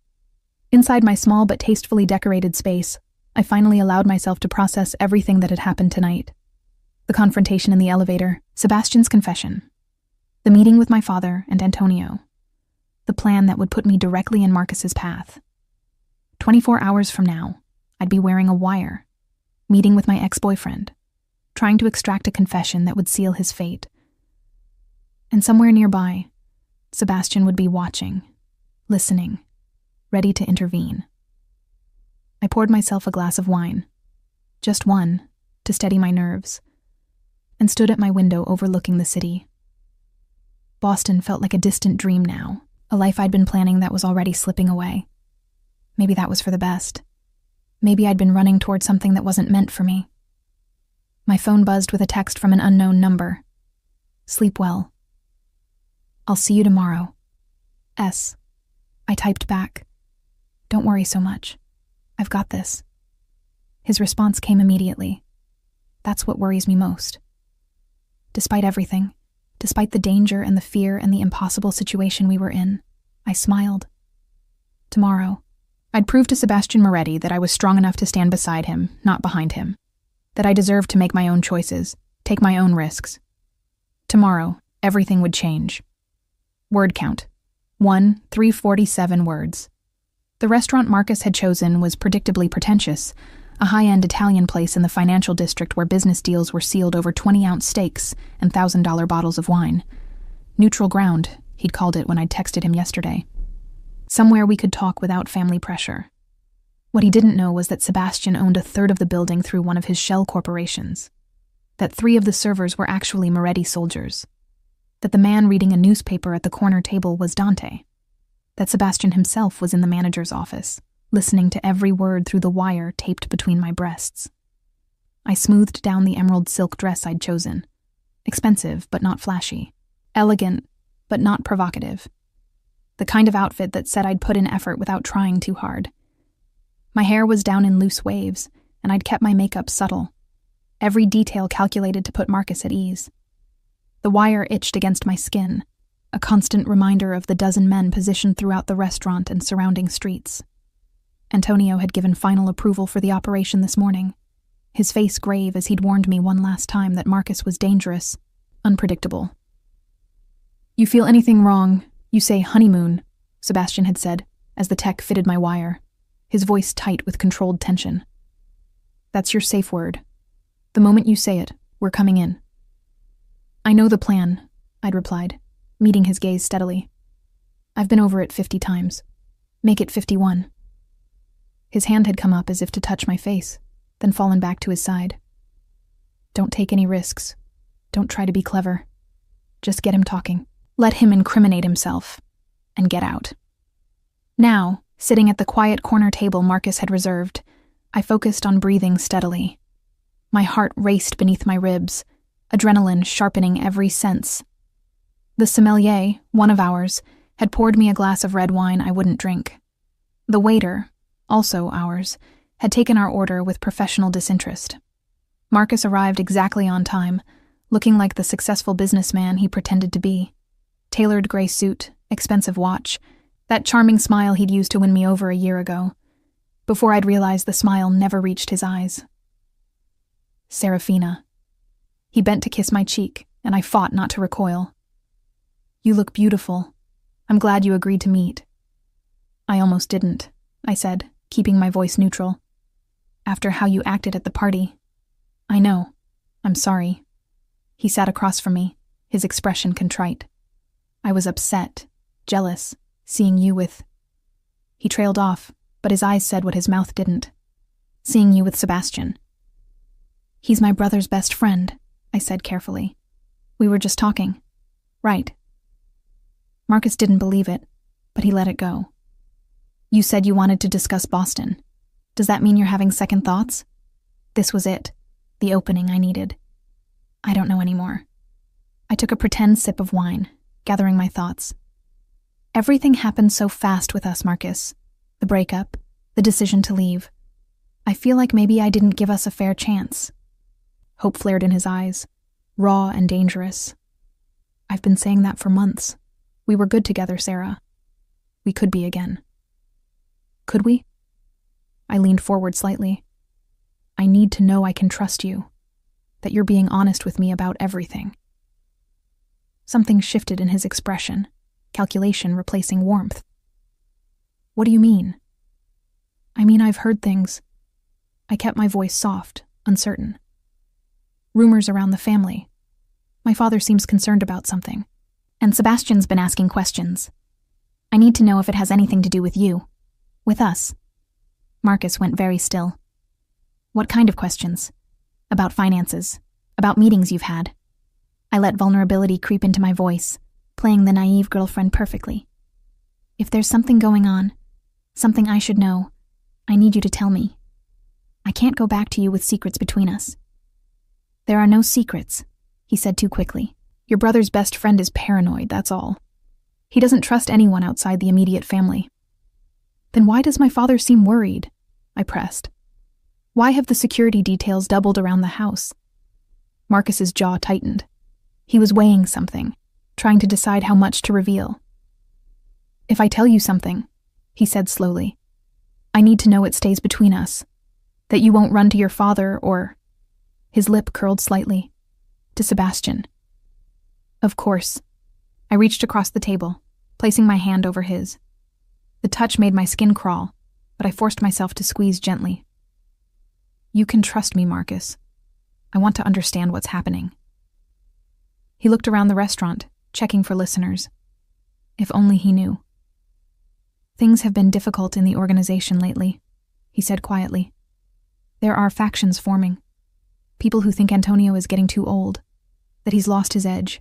Inside my small but tastefully decorated space, I finally allowed myself to process everything that had happened tonight. The confrontation in the elevator, Sebastian's confession, the meeting with my father and Antonio, the plan that would put me directly in Marcus's path. 24 hours from now, I'd be wearing a wire, meeting with my ex-boyfriend, trying to extract a confession that would seal his fate. And somewhere nearby, Sebastian would be watching, listening, ready to intervene. I poured myself a glass of wine, just one, to steady my nerves, and stood at my window overlooking the city. Boston felt like a distant dream now, a life I'd been planning that was already slipping away. Maybe that was for the best. Maybe I'd been running toward something that wasn't meant for me. My phone buzzed with a text from an unknown number. Sleep well. I'll see you tomorrow. S. I typed back. Don't worry so much. I've got this. His response came immediately. That's what worries me most. Despite everything, despite the danger and the fear and the impossible situation we were in, I smiled. Tomorrow, I'd prove to Sebastian Moretti that I was strong enough to stand beside him, not behind him. That I deserved to make my own choices, take my own risks. Tomorrow, everything would change. Word count. 347 words. The restaurant Marcus had chosen was predictably pretentious, a high-end Italian place in the financial district where business deals were sealed over 20-ounce steaks and $1,000 bottles of wine. Neutral ground, he'd called it when I'd texted him yesterday. Somewhere we could talk without family pressure. What he didn't know was that Sebastian owned a third of the building through one of his shell corporations. That 3 of the servers were actually Moretti soldiers. That the man reading a newspaper at the corner table was Dante. That Sebastian himself was in the manager's office, listening to every word through the wire taped between my breasts. I smoothed down the emerald silk dress I'd chosen. Expensive, but not flashy. Elegant, but not provocative. The kind of outfit that said I'd put in effort without trying too hard. My hair was down in loose waves, and I'd kept my makeup subtle. Every detail calculated to put Marcus at ease. The wire itched against my skin, a constant reminder of the dozen men positioned throughout the restaurant and surrounding streets. Antonio had given final approval for the operation this morning, his face grave as he'd warned me one last time that Marcus was dangerous, unpredictable. You feel anything wrong, you say honeymoon, Sebastian had said, as the tech fitted my wire, his voice tight with controlled tension. That's your safe word. The moment you say it, we're coming in. I know the plan, I'd replied, meeting his gaze steadily. I've been over it 50 times. Make it 51. His hand had come up as if to touch my face, then fallen back to his side. Don't take any risks. Don't try to be clever. Just get him talking. Let him incriminate himself. And get out. Now, sitting at the quiet corner table Marcus had reserved, I focused on breathing steadily. My heart raced beneath my ribs, adrenaline sharpening every sense. The sommelier, one of ours, had poured me a glass of red wine I wouldn't drink. The waiter, also ours, had taken our order with professional disinterest. Marcus arrived exactly on time, looking like the successful businessman he pretended to be. Tailored gray suit, expensive watch, that charming smile he'd used to win me over a year ago. Before I'd realized the smile never reached his eyes. Serafina. He bent to kiss my cheek, and I fought not to recoil. You look beautiful. I'm glad you agreed to meet. I almost didn't, I said, keeping my voice neutral. After how you acted at the party. I know. I'm sorry. He sat across from me, his expression contrite. I was upset, jealous, seeing you with... He trailed off, but his eyes said what his mouth didn't. Seeing you with Sebastian. He's my brother's best friend, I said carefully. We were just talking. Right. Marcus didn't believe it, but he let it go. You said you wanted to discuss Boston. Does that mean you're having second thoughts? This was it, the opening I needed. I don't know anymore. I took a pretend sip of wine, gathering my thoughts. Everything happened so fast with us, Marcus. The breakup, the decision to leave. I feel like maybe I didn't give us a fair chance. Hope flared in his eyes, raw and dangerous. I've been saying that for months. We were good together, Sarah. We could be again. Could we? I leaned forward slightly. I need to know I can trust you, that you're being honest with me about everything. Something shifted in his expression, calculation replacing warmth. What do you mean? I mean, I've heard things. I kept my voice soft, uncertain. Rumors around the family. My father seems concerned about something. And Sebastian's been asking questions. I need to know if it has anything to do with you. With us. Marcus went very still. What kind of questions? About finances. About meetings you've had. I let vulnerability creep into my voice, playing the naive girlfriend perfectly. If there's something going on, something I should know, I need you to tell me. I can't go back to you with secrets between us. There are no secrets, he said too quickly. Your brother's best friend is paranoid, that's all. He doesn't trust anyone outside the immediate family. Then why does my father seem worried? I pressed. Why have the security details doubled around the house? Marcus's jaw tightened. He was weighing something, trying to decide how much to reveal. If I tell you something, he said slowly, I need to know it stays between us. That you won't run to your father or... His lip curled slightly. To Sebastian. Of course. I reached across the table, placing my hand over his. The touch made my skin crawl, but I forced myself to squeeze gently. You can trust me, Marcus. I want to understand what's happening. He looked around the restaurant, checking for listeners. If only he knew. Things have been difficult in the organization lately, he said quietly. There are factions forming. People who think Antonio is getting too old, that he's lost his edge.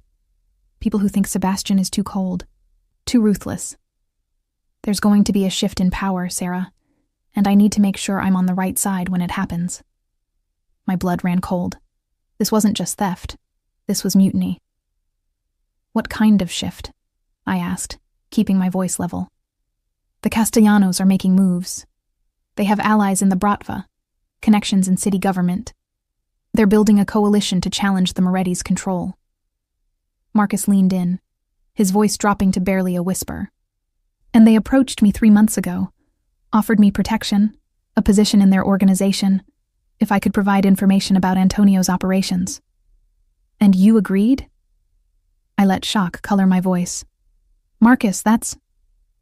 People who think Sebastian is too cold, too ruthless. There's going to be a shift in power, Sarah, and I need to make sure I'm on the right side when it happens. My blood ran cold. This wasn't just theft. This was mutiny. What kind of shift? I asked, keeping my voice level. The Castellanos are making moves. They have allies in the Bratva, connections in city government. They're building a coalition to challenge the Moretti's control. Marcus leaned in, his voice dropping to barely a whisper. And they approached me 3 months ago, offered me protection, a position in their organization, if I could provide information about Antonio's operations. And you agreed? I let shock color my voice. Marcus, that's...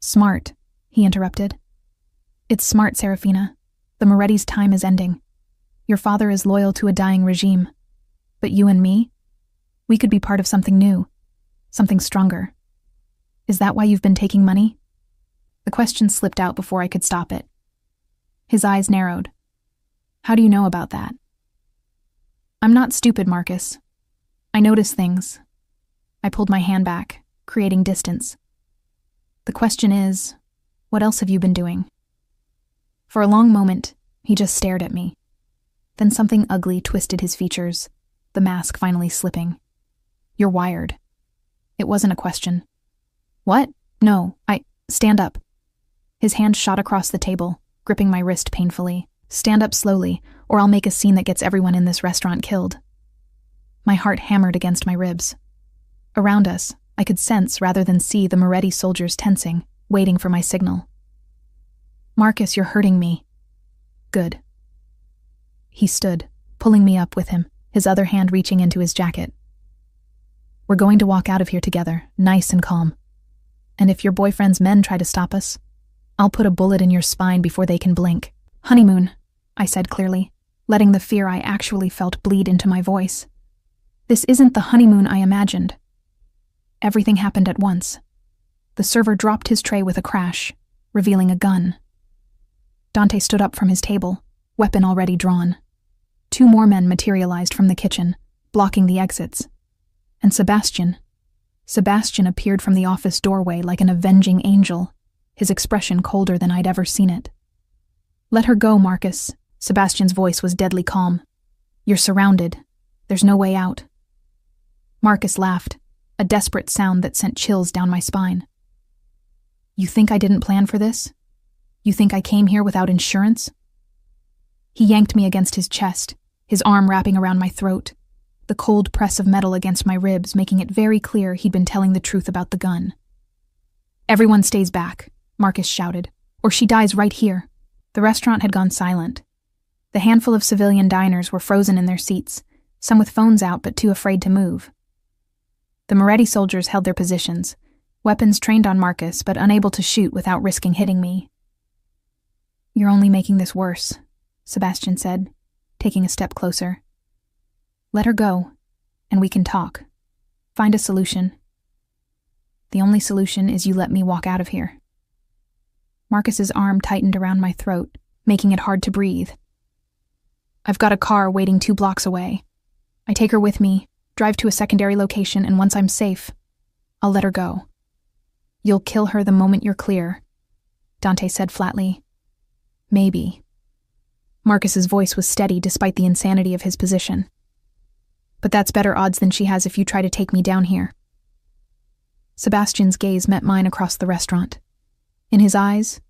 Smart, he interrupted. It's smart, Serafina. The Moretti's time is ending. Your father is loyal to a dying regime. But you and me? We could be part of something new. Something stronger. Is that why you've been taking money? The question slipped out before I could stop it. His eyes narrowed. How do you know about that? I'm not stupid, Marcus. I notice things. I pulled my hand back, creating distance. The question is, what else have you been doing? For a long moment, he just stared at me. Then something ugly twisted his features, the mask finally slipping. "You're wired." It wasn't a question. "What? No, stand up." His hand shot across the table, gripping my wrist painfully. "Stand up slowly, or I'll make a scene that gets everyone in this restaurant killed." My heart hammered against my ribs. Around us, I could sense rather than see the Moretti soldiers tensing, waiting for my signal. "Marcus, you're hurting me." "Good." He stood, pulling me up with him, his other hand reaching into his jacket. "We're going to walk out of here together, nice and calm. And if your boyfriend's men try to stop us, I'll put a bullet in your spine before they can blink." "Honeymoon," I said clearly, letting the fear I actually felt bleed into my voice. "This isn't the honeymoon I imagined." Everything happened at once. The server dropped his tray with a crash, revealing a gun. Dante stood up from his table, weapon already drawn. 2 more men materialized from the kitchen, blocking the exits. And Sebastian appeared from the office doorway like an avenging angel, his expression colder than I'd ever seen it. "Let her go, Marcus." Sebastian's voice was deadly calm. "You're surrounded. There's no way out." Marcus laughed, a desperate sound that sent chills down my spine. "You think I didn't plan for this? You think I came here without insurance?" He yanked me against his chest, his arm wrapping around my throat, the cold press of metal against my ribs making it very clear he'd been telling the truth about the gun. "Everyone stays back," Marcus shouted, "or she dies right here." The restaurant had gone silent. The handful of civilian diners were frozen in their seats, some with phones out but too afraid to move. The Moretti soldiers held their positions, weapons trained on Marcus but unable to shoot without risking hitting me. "You're only making this worse," Sebastian said, taking a step closer. "Let her go, and we can talk. Find a solution. The only solution is you let me walk out of here." Marcus's arm tightened around my throat, making it hard to breathe. "I've got a car waiting 2 blocks away. I take her with me, drive to a secondary location, and once I'm safe, I'll let her go." "You'll kill her the moment you're clear," Dante said flatly. "Maybe." Marcus's voice was steady despite the insanity of his position. "But that's better odds than she has if you try to take me down here." Sebastian's gaze met mine across the restaurant. In his eyes,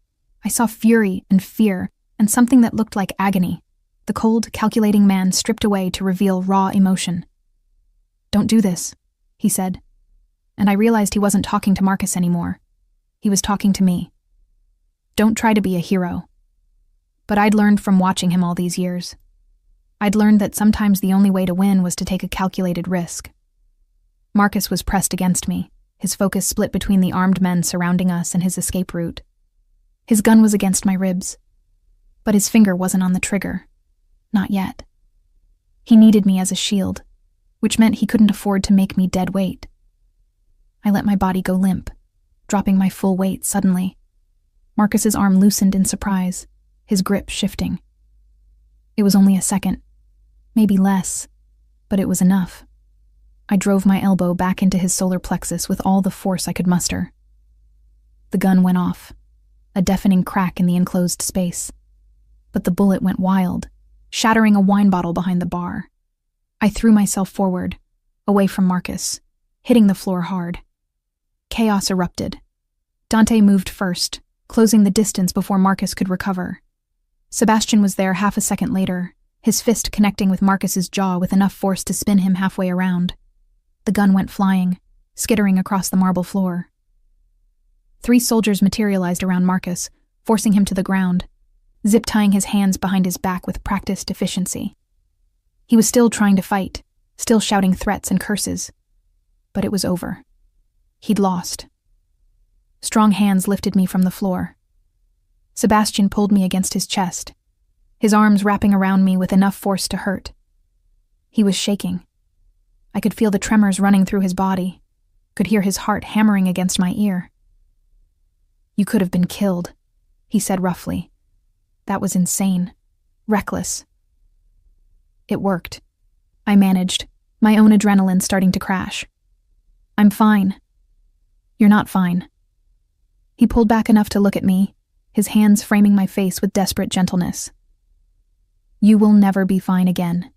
I saw fury and fear and something that looked like agony, the cold, calculating man stripped away to reveal raw emotion. "Don't do this," he said, and I realized he wasn't talking to Marcus anymore. He was talking to me. "Don't try to be a hero." But I'd learned from watching him all these years. I'd learned that sometimes the only way to win was to take a calculated risk. Marcus was pressed against me, his focus split between the armed men surrounding us and his escape route. His gun was against my ribs, but his finger wasn't on the trigger. Not yet. He needed me as a shield, which meant he couldn't afford to make me dead weight. I let my body go limp, dropping my full weight suddenly. Marcus's arm loosened in surprise, his grip shifting. It was only a second, maybe less, but it was enough. I drove my elbow back into his solar plexus with all the force I could muster. The gun went off, a deafening crack in the enclosed space. But the bullet went wild, shattering a wine bottle behind the bar. I threw myself forward, away from Marcus, hitting the floor hard. Chaos erupted. Dante moved first, closing the distance before Marcus could recover. Sebastian was there half a second later, his fist connecting with Marcus's jaw with enough force to spin him halfway around. The gun went flying, skittering across the marble floor. 3 soldiers materialized around Marcus, forcing him to the ground, zip-tying his hands behind his back with practiced efficiency. He was still trying to fight, still shouting threats and curses. But it was over. He'd lost. Strong hands lifted me from the floor. Sebastian pulled me against his chest, his arms wrapping around me with enough force to hurt. He was shaking. I could feel the tremors running through his body, could hear his heart hammering against my ear. "You could have been killed," he said roughly. That was insane. Reckless. It worked. I managed, my own adrenaline starting to crash. "I'm fine." "You're not fine." He pulled back enough to look at me, his hands framing my face with desperate gentleness. You will never be fine again.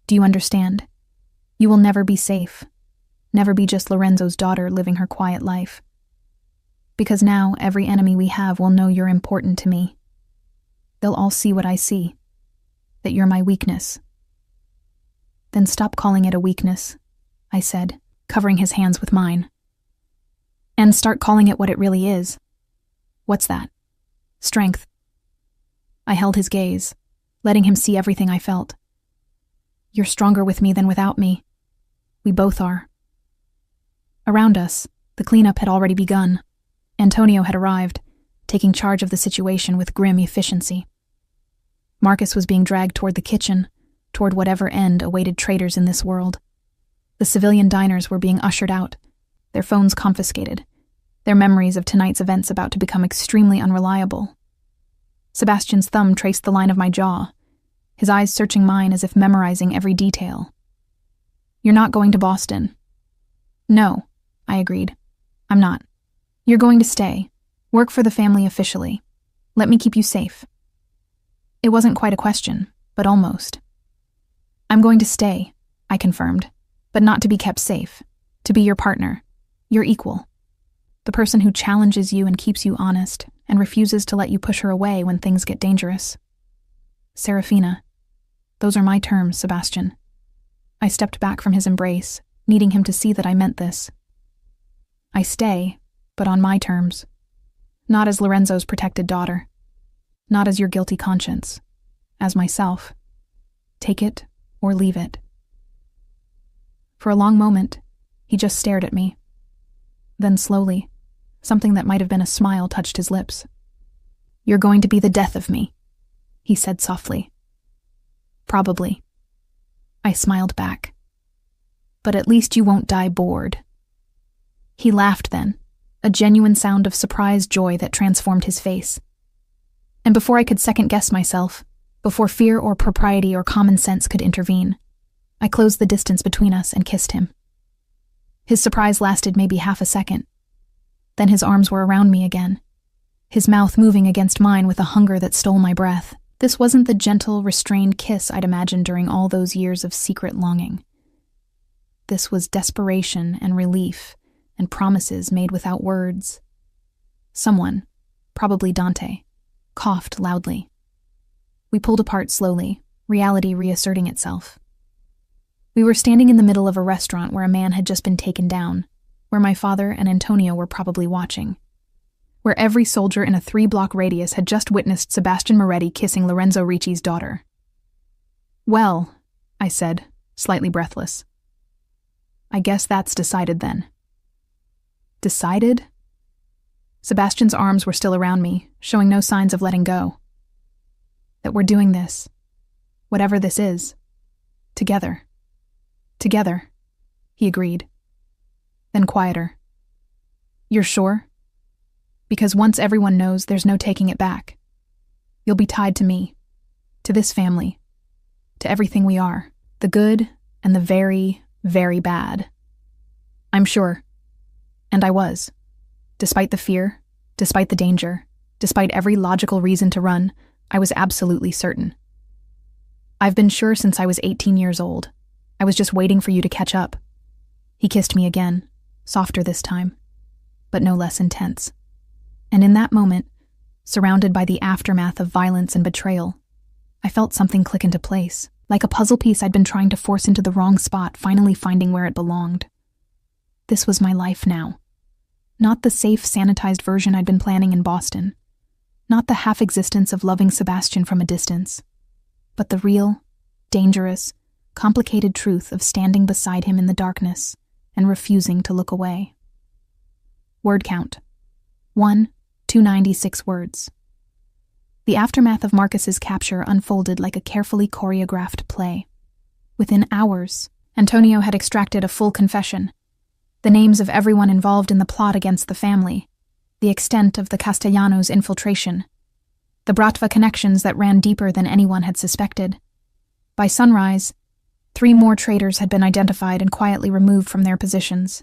Do you understand? You will never be safe. Never be just Lorenzo's daughter living her quiet life. Because now every enemy we have will know you're important to me. They'll all see what I see, that you're my weakness. Then stop calling it a weakness, I said, covering his hands with mine. And start calling it what it really is. What's that? Strength. I held his gaze, letting him see everything I felt. You're stronger with me than without me. We both are. Around us, the cleanup had already begun. Antonio had arrived, taking charge of the situation with grim efficiency. Marcus was being dragged toward the kitchen, toward whatever end awaited traitors in this world. The civilian diners were being ushered out, their phones confiscated, their memories of tonight's events about to become extremely unreliable. Sebastian's thumb traced the line of my jaw, his eyes searching mine as if memorizing every detail. You're not going to Boston. No, I agreed. I'm not. You're going to stay, work for the family officially. Let me keep you safe. It wasn't quite a question, but almost. I'm going to stay, I confirmed, but not to be kept safe, to be your partner, your equal. The person who challenges you and keeps you honest and refuses to let you push her away when things get dangerous. Serafina. Those are my terms, Sebastian. I stepped back from his embrace, needing him to see that I meant this. I stay, but on my terms. Not as Lorenzo's protected daughter. Not as your guilty conscience. As myself. Take it or leave it. For a long moment, he just stared at me. Then slowly, something that might have been a smile touched his lips. You're going to be the death of me, he said softly. Probably. I smiled back. But at least you won't die bored. He laughed then, a genuine sound of surprised joy that transformed his face. And before I could second-guess myself, before fear or propriety or common sense could intervene, I closed the distance between us and kissed him. His surprise lasted maybe half a second. Then his arms were around me again, his mouth moving against mine with a hunger that stole my breath. This wasn't the gentle, restrained kiss I'd imagined during all those years of secret longing. This was desperation and relief, and promises made without words. Someone, probably Dante, coughed loudly. We pulled apart slowly, reality reasserting itself. We were standing in the middle of a restaurant where a man had just been taken down, where my father and Antonio were probably watching, where every soldier in a 3-block radius had just witnessed Sebastian Moretti kissing Lorenzo Ricci's daughter. Well, I said, slightly breathless. I guess that's decided then. Decided? Sebastian's arms were still around me, showing no signs of letting go. That we're doing this, whatever this is, together. Together, he agreed. Then quieter. You're sure? Because once everyone knows, there's no taking it back. You'll be tied to me, to this family, to everything we are, the good and the very, very bad. I'm sure. And I was. Despite the fear, despite the danger, despite every logical reason to run, I was absolutely certain. I've been sure since I was 18 years old. I was just waiting for you to catch up. He kissed me again, softer this time, but no less intense. And in that moment, surrounded by the aftermath of violence and betrayal, I felt something click into place, like a puzzle piece I'd been trying to force into the wrong spot, finally finding where it belonged. This was my life now. Not the safe, sanitized version I'd been planning in Boston. Not the half-existence of loving Sebastian from a distance. But the real, dangerous, complicated truth of standing beside him in the darkness and refusing to look away. Word count. 296 words. The aftermath of Marcus's capture unfolded like a carefully choreographed play. Within hours, Antonio had extracted a full confession. The names of everyone involved in the plot against the family, the extent of the Castellanos' infiltration, the Bratva connections that ran deeper than anyone had suspected. By sunrise, 3 more traitors had been identified and quietly removed from their positions.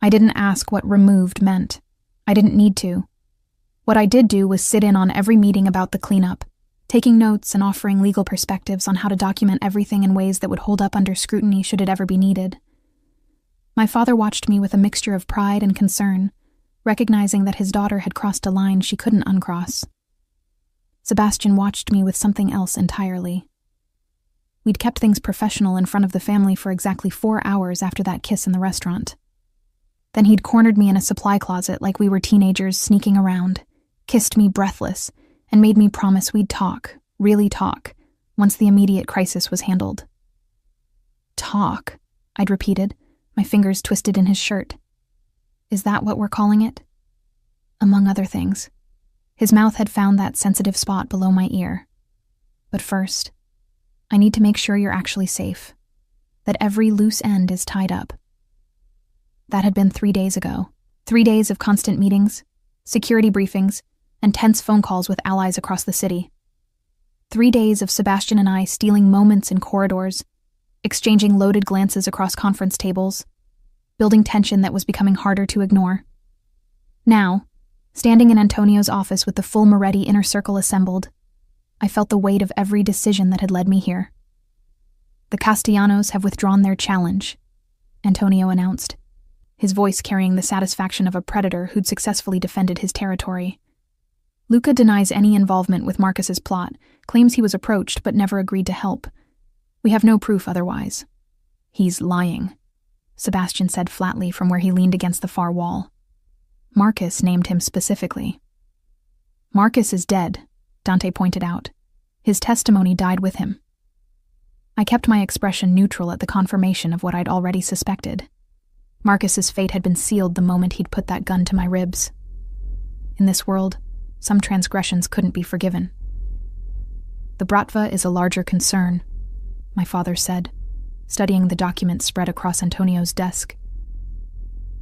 I didn't ask what removed meant. I didn't need to. What I did do was sit in on every meeting about the cleanup, taking notes and offering legal perspectives on how to document everything in ways that would hold up under scrutiny should it ever be needed. My father watched me with a mixture of pride and concern, recognizing that his daughter had crossed a line she couldn't uncross. Sebastian watched me with something else entirely. We'd kept things professional in front of the family for exactly 4 hours after that kiss in the restaurant. Then he'd cornered me in a supply closet like we were teenagers sneaking around, kissed me breathless, and made me promise we'd talk, really talk, once the immediate crisis was handled. Talk, I'd repeated, my fingers twisted in his shirt. Is that what we're calling it? Among other things. His mouth had found that sensitive spot below my ear. But first, I need to make sure you're actually safe, that every loose end is tied up. That had been 3 days ago. 3 days of constant meetings, security briefings, and tense phone calls with allies across the city. 3 days of Sebastian and I stealing moments in corridors, exchanging loaded glances across conference tables, building tension that was becoming harder to ignore. Now, standing in Antonio's office with the full Moretti inner circle assembled, I felt the weight of every decision that had led me here. The Castellanos have withdrawn their challenge, Antonio announced, his voice carrying the satisfaction of a predator who'd successfully defended his territory. Luca denies any involvement with Marcus's plot, claims he was approached but never agreed to help. We have no proof otherwise. He's lying, Sebastian said flatly from where he leaned against the far wall. Marcus named him specifically. Marcus is dead, Dante pointed out. His testimony died with him. I kept my expression neutral at the confirmation of what I'd already suspected. Marcus's fate had been sealed the moment he'd put that gun to my ribs. In this world, some transgressions couldn't be forgiven. The Bratva is a larger concern, my father said, studying the documents spread across Antonio's desk.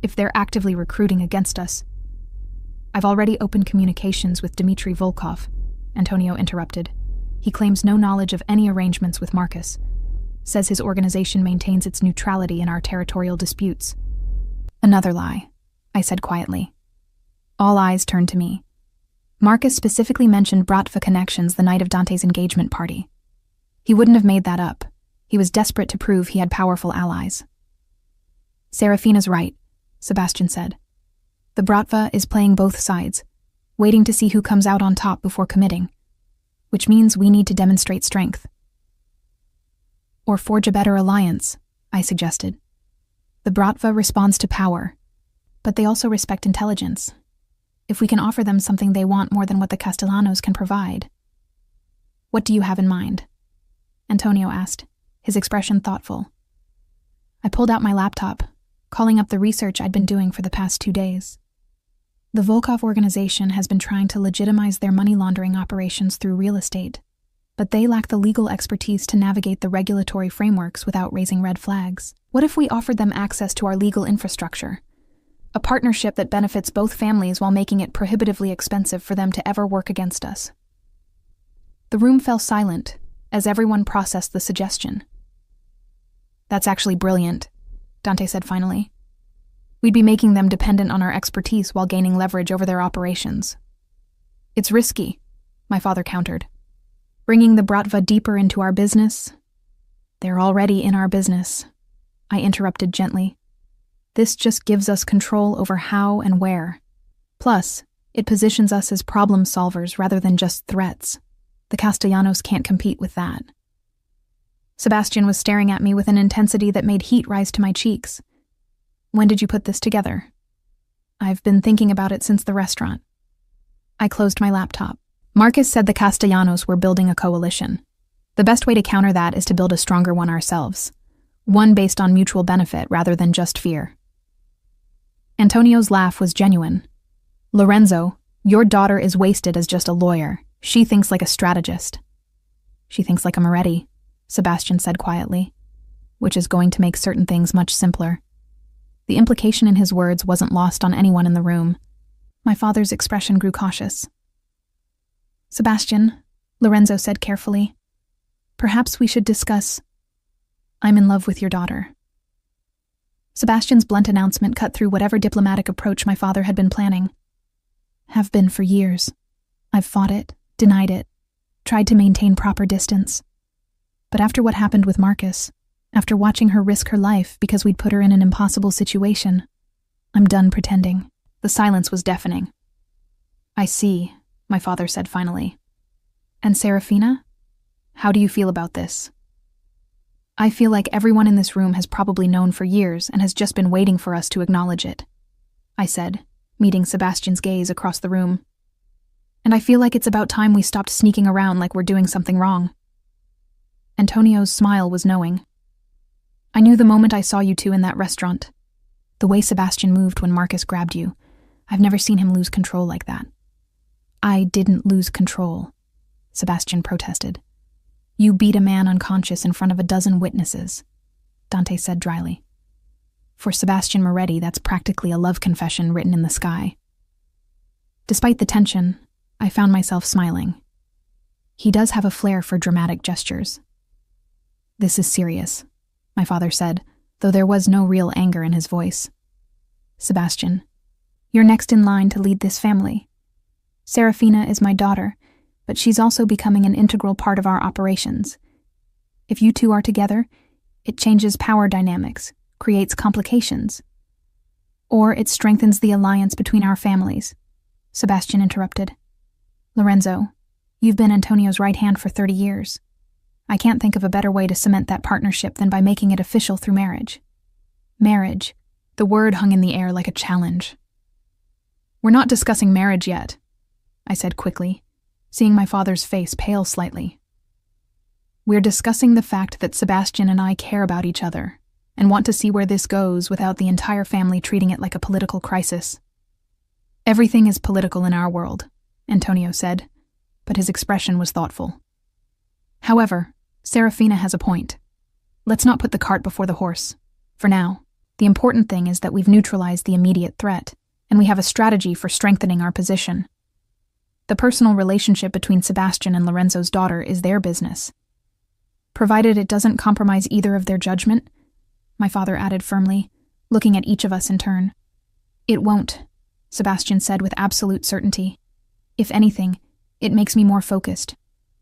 If they're actively recruiting against us. I've already opened communications with Dmitry Volkov, Antonio interrupted. He claims no knowledge of any arrangements with Marcus. Says his organization maintains its neutrality in our territorial disputes. Another lie, I said quietly. All eyes turned to me. Marcus specifically mentioned Bratva connections the night of Dante's engagement party. He wouldn't have made that up. He was desperate to prove he had powerful allies. Serafina's right, Sebastian said. The Bratva is playing both sides, waiting to see who comes out on top before committing, which means we need to demonstrate strength. Or forge a better alliance, I suggested. The Bratva responds to power, but they also respect intelligence. If we can offer them something they want more than what the Castellanos can provide. What do you have in mind? Antonio asked, his expression thoughtful. I pulled out my laptop, calling up the research I'd been doing for the past 2 days. The Volkov organization has been trying to legitimize their money laundering operations through real estate, but they lack the legal expertise to navigate the regulatory frameworks without raising red flags. What if we offered them access to our legal infrastructure? A partnership that benefits both families while making it prohibitively expensive for them to ever work against us. The room fell silent as everyone processed the suggestion. That's actually brilliant, Dante said finally. We'd be making them dependent on our expertise while gaining leverage over their operations. It's risky, my father countered. Bringing the Bratva deeper into our business? They're already in our business, I interrupted gently. This just gives us control over how and where. Plus, it positions us as problem solvers rather than just threats. The Castellanos can't compete with that. Sebastian was staring at me with an intensity that made heat rise to my cheeks. When did you put this together? I've been thinking about it since the restaurant. I closed my laptop. Marcus said the Castellanos were building a coalition. The best way to counter that is to build a stronger one ourselves. One based on mutual benefit rather than just fear. Antonio's laugh was genuine. Lorenzo, your daughter is wasted as just a lawyer. She thinks like a strategist. She thinks like a Moretti, Sebastian said quietly, which is going to make certain things much simpler. The implication in his words wasn't lost on anyone in the room. My father's expression grew cautious. Sebastian, Lorenzo said carefully, perhaps we should discuss. I'm in love with your daughter. Sebastian's blunt announcement cut through whatever diplomatic approach my father had been planning. Have been for years. I've fought it, denied it, tried to maintain proper distance. But after what happened with Marcus, after watching her risk her life because we'd put her in an impossible situation, I'm done pretending. The silence was deafening. I see, my father said finally. And Serafina? How do you feel about this? I feel like everyone in this room has probably known for years and has just been waiting for us to acknowledge it, I said, meeting Sebastian's gaze across the room. And I feel like it's about time we stopped sneaking around like we're doing something wrong. Antonio's smile was knowing. I knew the moment I saw you two in that restaurant. The way Sebastian moved when Marcus grabbed you, I've never seen him lose control like that. I didn't lose control, Sebastian protested. You beat a man unconscious in front of a dozen witnesses, Dante said dryly. For Sebastian Moretti, that's practically a love confession written in the sky. Despite the tension, I found myself smiling. He does have a flair for dramatic gestures. This is serious, my father said, though there was no real anger in his voice. Sebastian, you're next in line to lead this family. Serafina is my daughter, but she's also becoming an integral part of our operations. If you two are together, it changes power dynamics, creates complications. Or it strengthens the alliance between our families, Sebastian interrupted. Lorenzo, you've been Antonio's right hand for 30 years. I can't think of a better way to cement that partnership than by making it official through marriage. Marriage. The word hung in the air like a challenge. We're not discussing marriage yet, I said quickly, seeing my father's face pale slightly. We're discussing the fact that Sebastian and I care about each other and want to see where this goes without the entire family treating it like a political crisis. Everything is political in our world, Antonio said, but his expression was thoughtful. However, Serafina has a point. Let's not put the cart before the horse. For now, the important thing is that we've neutralized the immediate threat, and we have a strategy for strengthening our position. The personal relationship between Sebastian and Lorenzo's daughter is their business. Provided it doesn't compromise either of their judgment, my father added firmly, looking at each of us in turn. It won't, Sebastian said with absolute certainty. If anything, it makes me more focused,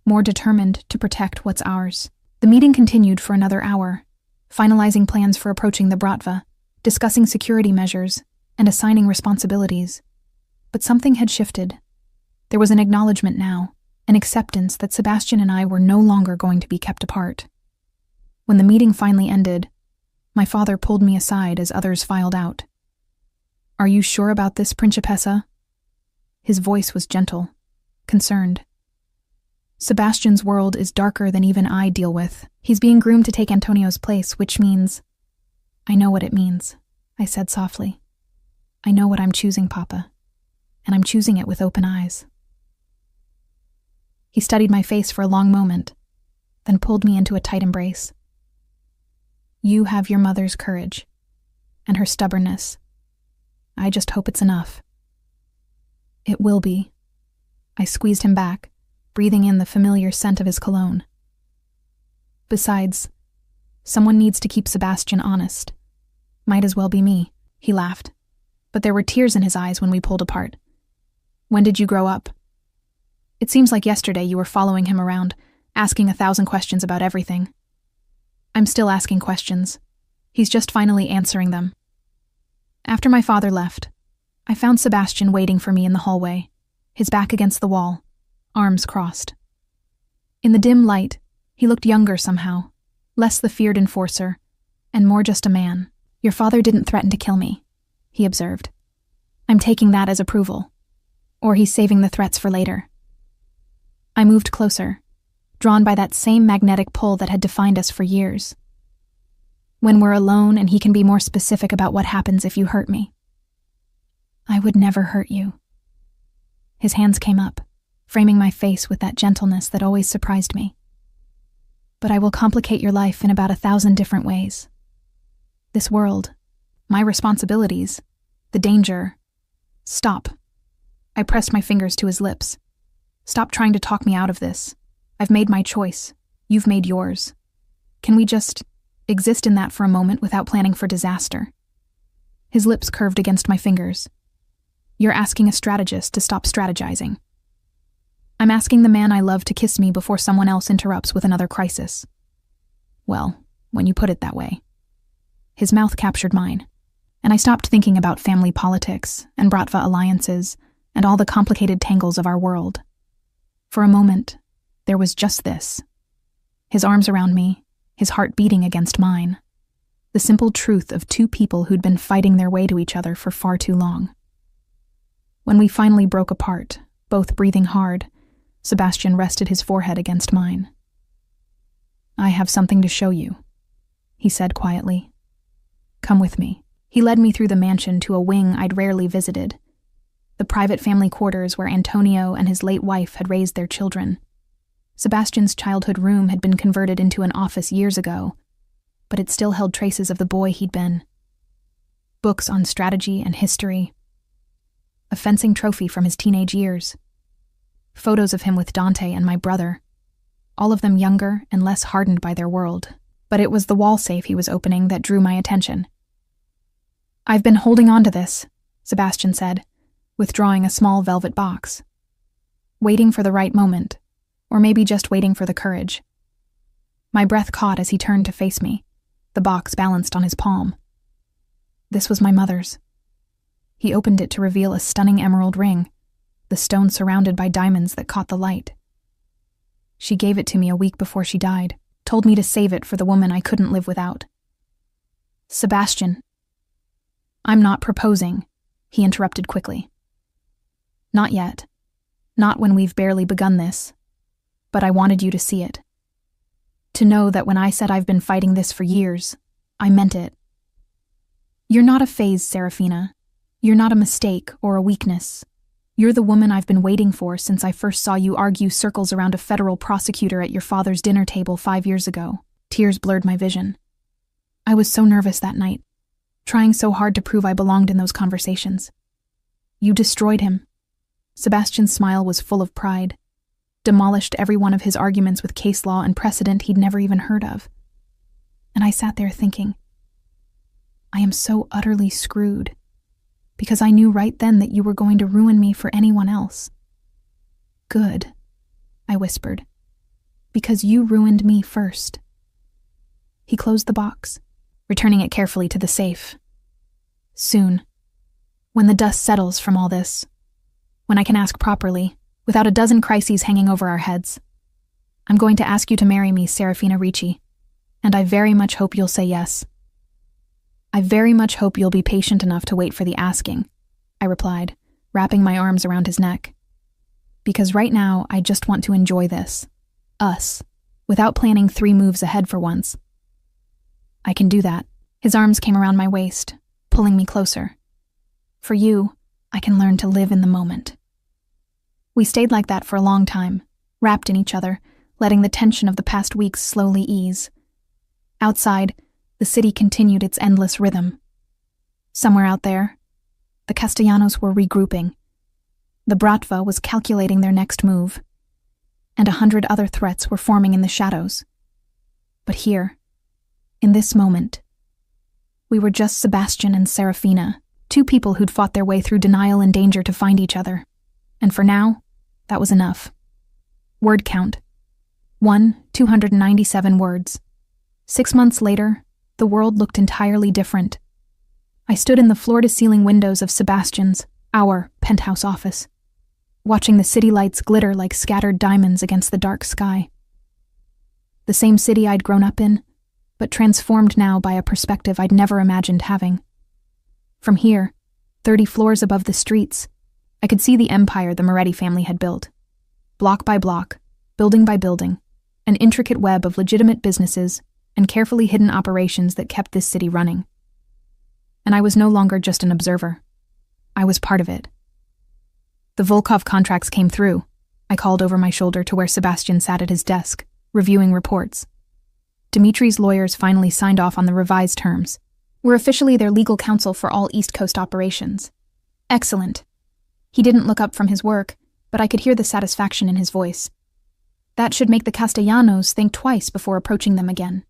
more determined to protect what's ours. The meeting continued for another hour, finalizing plans for approaching the Bratva, discussing security measures, and assigning responsibilities. But something had shifted. There was an acknowledgement now, an acceptance that Sebastian and I were no longer going to be kept apart. When the meeting finally ended, my father pulled me aside as others filed out. Are you sure about this, Principessa? His voice was gentle, concerned. Sebastian's world is darker than even I deal with. He's being groomed to take Antonio's place, which means... I know what it means, I said softly. I know what I'm choosing, Papa, and I'm choosing it with open eyes. He studied my face for a long moment, then pulled me into a tight embrace. You have your mother's courage, and her stubbornness. I just hope it's enough. It will be. I squeezed him back, breathing in the familiar scent of his cologne. Besides, someone needs to keep Sebastian honest. Might as well be me, he laughed, but there were tears in his eyes when we pulled apart. When did you grow up? It seems like yesterday you were following him around, asking 1,000 questions about everything. I'm still asking questions. He's just finally answering them. After my father left, I found Sebastian waiting for me in the hallway, his back against the wall, arms crossed. In the dim light, he looked younger somehow, less the feared enforcer, and more just a man. Your father didn't threaten to kill me, he observed. I'm taking that as approval. Or he's saving the threats for later. I moved closer, drawn by that same magnetic pull that had defined us for years. When we're alone and he can be more specific about what happens if you hurt me. I would never hurt you. His hands came up, framing my face with that gentleness that always surprised me. But I will complicate your life in about 1,000 different ways. This world, my responsibilities, the danger. Stop. I pressed my fingers to his lips. Stop trying to talk me out of this. I've made my choice. You've made yours. Can we just exist in that for a moment without planning for disaster? His lips curved against my fingers. You're asking a strategist to stop strategizing. I'm asking the man I love to kiss me before someone else interrupts with another crisis. Well, when you put it that way. His mouth captured mine, and I stopped thinking about family politics and Bratva alliances and all the complicated tangles of our world. For a moment, there was just this. His arms around me, his heart beating against mine. The simple truth of two people who'd been fighting their way to each other for far too long. When we finally broke apart, both breathing hard, Sebastian rested his forehead against mine. "I have something to show you," he said quietly. "Come with me." He led me through the mansion to a wing I'd rarely visited, the private family quarters where Antonio and his late wife had raised their children. Sebastian's childhood room had been converted into an office years ago, but it still held traces of the boy he'd been. Books on strategy and history, a fencing trophy from his teenage years, photos of him with Dante and my brother, all of them younger and less hardened by their world. But it was the wall safe he was opening that drew my attention. "I've been holding on to this," Sebastian said, withdrawing a small velvet box. Waiting for the right moment, or maybe just waiting for the courage. My breath caught as he turned to face me, the box balanced on his palm. This was my mother's. He opened it to reveal a stunning emerald ring, the stone surrounded by diamonds that caught the light. She gave it to me a week before she died, told me to save it for the woman I couldn't live without. "Sebastian." "I'm not proposing," he interrupted quickly. "Not yet. Not when we've barely begun this. But I wanted you to see it. To know that when I said I've been fighting this for years, I meant it. You're not a phase, Serafina. You're not a mistake or a weakness. You're the woman I've been waiting for since I first saw you argue circles around a federal prosecutor at your father's dinner table 5 years ago." Tears blurred my vision. I was so nervous that night, trying so hard to prove I belonged in those conversations. "You destroyed him." Sebastian's smile was full of pride. Demolished every one of his arguments with case law and precedent he'd never even heard of. And I sat there thinking, I am so utterly screwed, because I knew right then that you were going to ruin me for anyone else. "Good," I whispered, "because you ruined me first." He closed the box, returning it carefully to the safe. "Soon, when the dust settles from all this, when I can ask properly, without a dozen crises hanging over our heads, I'm going to ask you to marry me, Serafina Ricci, and I very much hope you'll say yes." "I very much hope you'll be patient enough to wait for the asking," I replied, wrapping my arms around his neck. "Because right now, I just want to enjoy this. Us, without planning 3 moves ahead for once." "I can do that." His arms came around my waist, pulling me closer. "For you, I can learn to live in the moment." We stayed like that for a long time, wrapped in each other, letting the tension of the past weeks slowly ease. Outside, the city continued its endless rhythm. Somewhere out there, the Castellanos were regrouping. The Bratva was calculating their next move, and 100 other threats were forming in the shadows. But here, in this moment, we were just Sebastian and Serafina, 2 people who'd fought their way through denial and danger to find each other. And for now, that was enough. Word count: 297 words. 6 months later, the world looked entirely different. I stood in the floor-to-ceiling windows of Sebastian's, our penthouse office, watching the city lights glitter like scattered diamonds against the dark sky. The same city I'd grown up in, but transformed now by a perspective I'd never imagined having. From here, 30 floors above the streets, I could see the empire the Moretti family had built. Block by block, building by building, an intricate web of legitimate businesses and carefully hidden operations that kept this city running. And I was no longer just an observer. I was part of it. The Volkov contracts came through. I called over my shoulder to where Sebastian sat at his desk, reviewing reports. Dimitri's lawyers finally signed off on the revised terms. We're officially their legal counsel for all East Coast operations. Excellent. He didn't look up from his work, but I could hear the satisfaction in his voice. That should make the Castellanos think twice before approaching them again.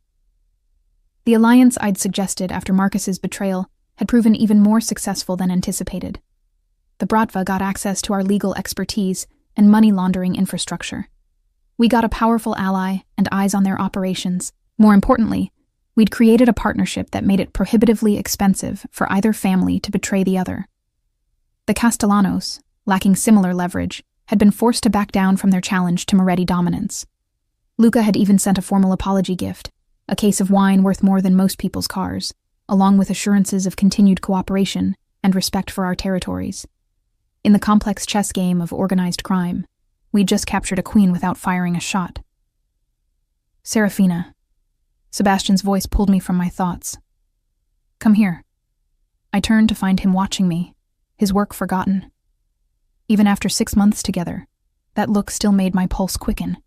The alliance I'd suggested after Marcus's betrayal had proven even more successful than anticipated. The Bratva got access to our legal expertise and money laundering infrastructure. We got a powerful ally and eyes on their operations. More importantly, we'd created a partnership that made it prohibitively expensive for either family to betray the other. The Castellanos, lacking similar leverage, had been forced to back down from their challenge to Moretti dominance. Luca had even sent a formal apology gift, a case of wine worth more than most people's cars, along with assurances of continued cooperation and respect for our territories. In the complex chess game of organized crime, we'd just captured a queen without firing a shot. Serafina. Sebastian's voice pulled me from my thoughts. Come here. I turned to find him watching me, his work forgotten. Even after 6 months together, that look still made my pulse quicken.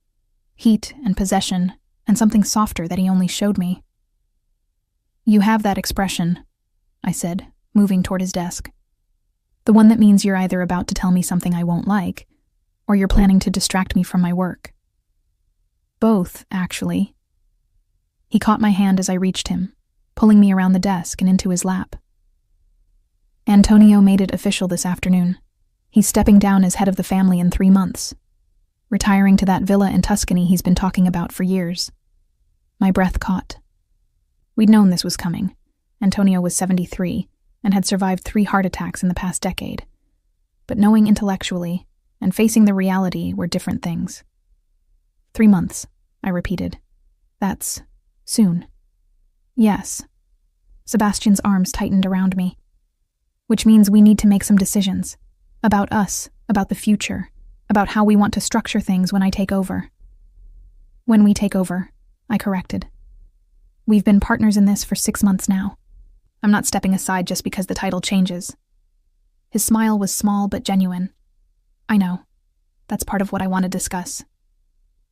Heat and possession, and something softer that he only showed me. You have that expression, I said, moving toward his desk. The one that means you're either about to tell me something I won't like, or you're planning to distract me from my work. Both, actually. He caught my hand as I reached him, pulling me around the desk and into his lap. Antonio made it official this afternoon. He's stepping down as head of the family in 3 months, retiring to that villa in Tuscany he's been talking about for years. My breath caught. We'd known this was coming. Antonio was 73 and had survived 3 heart attacks in the past decade. But knowing intellectually and facing the reality were different things. 3 months, I repeated. That's soon. Yes. Sebastian's arms tightened around me. Which means we need to make some decisions. About us, about the future, about how we want to structure things when I take over. When we take over, I corrected. We've been partners in this for 6 months now. I'm not stepping aside just because the title changes. His smile was small but genuine. I know. That's part of what I want to discuss.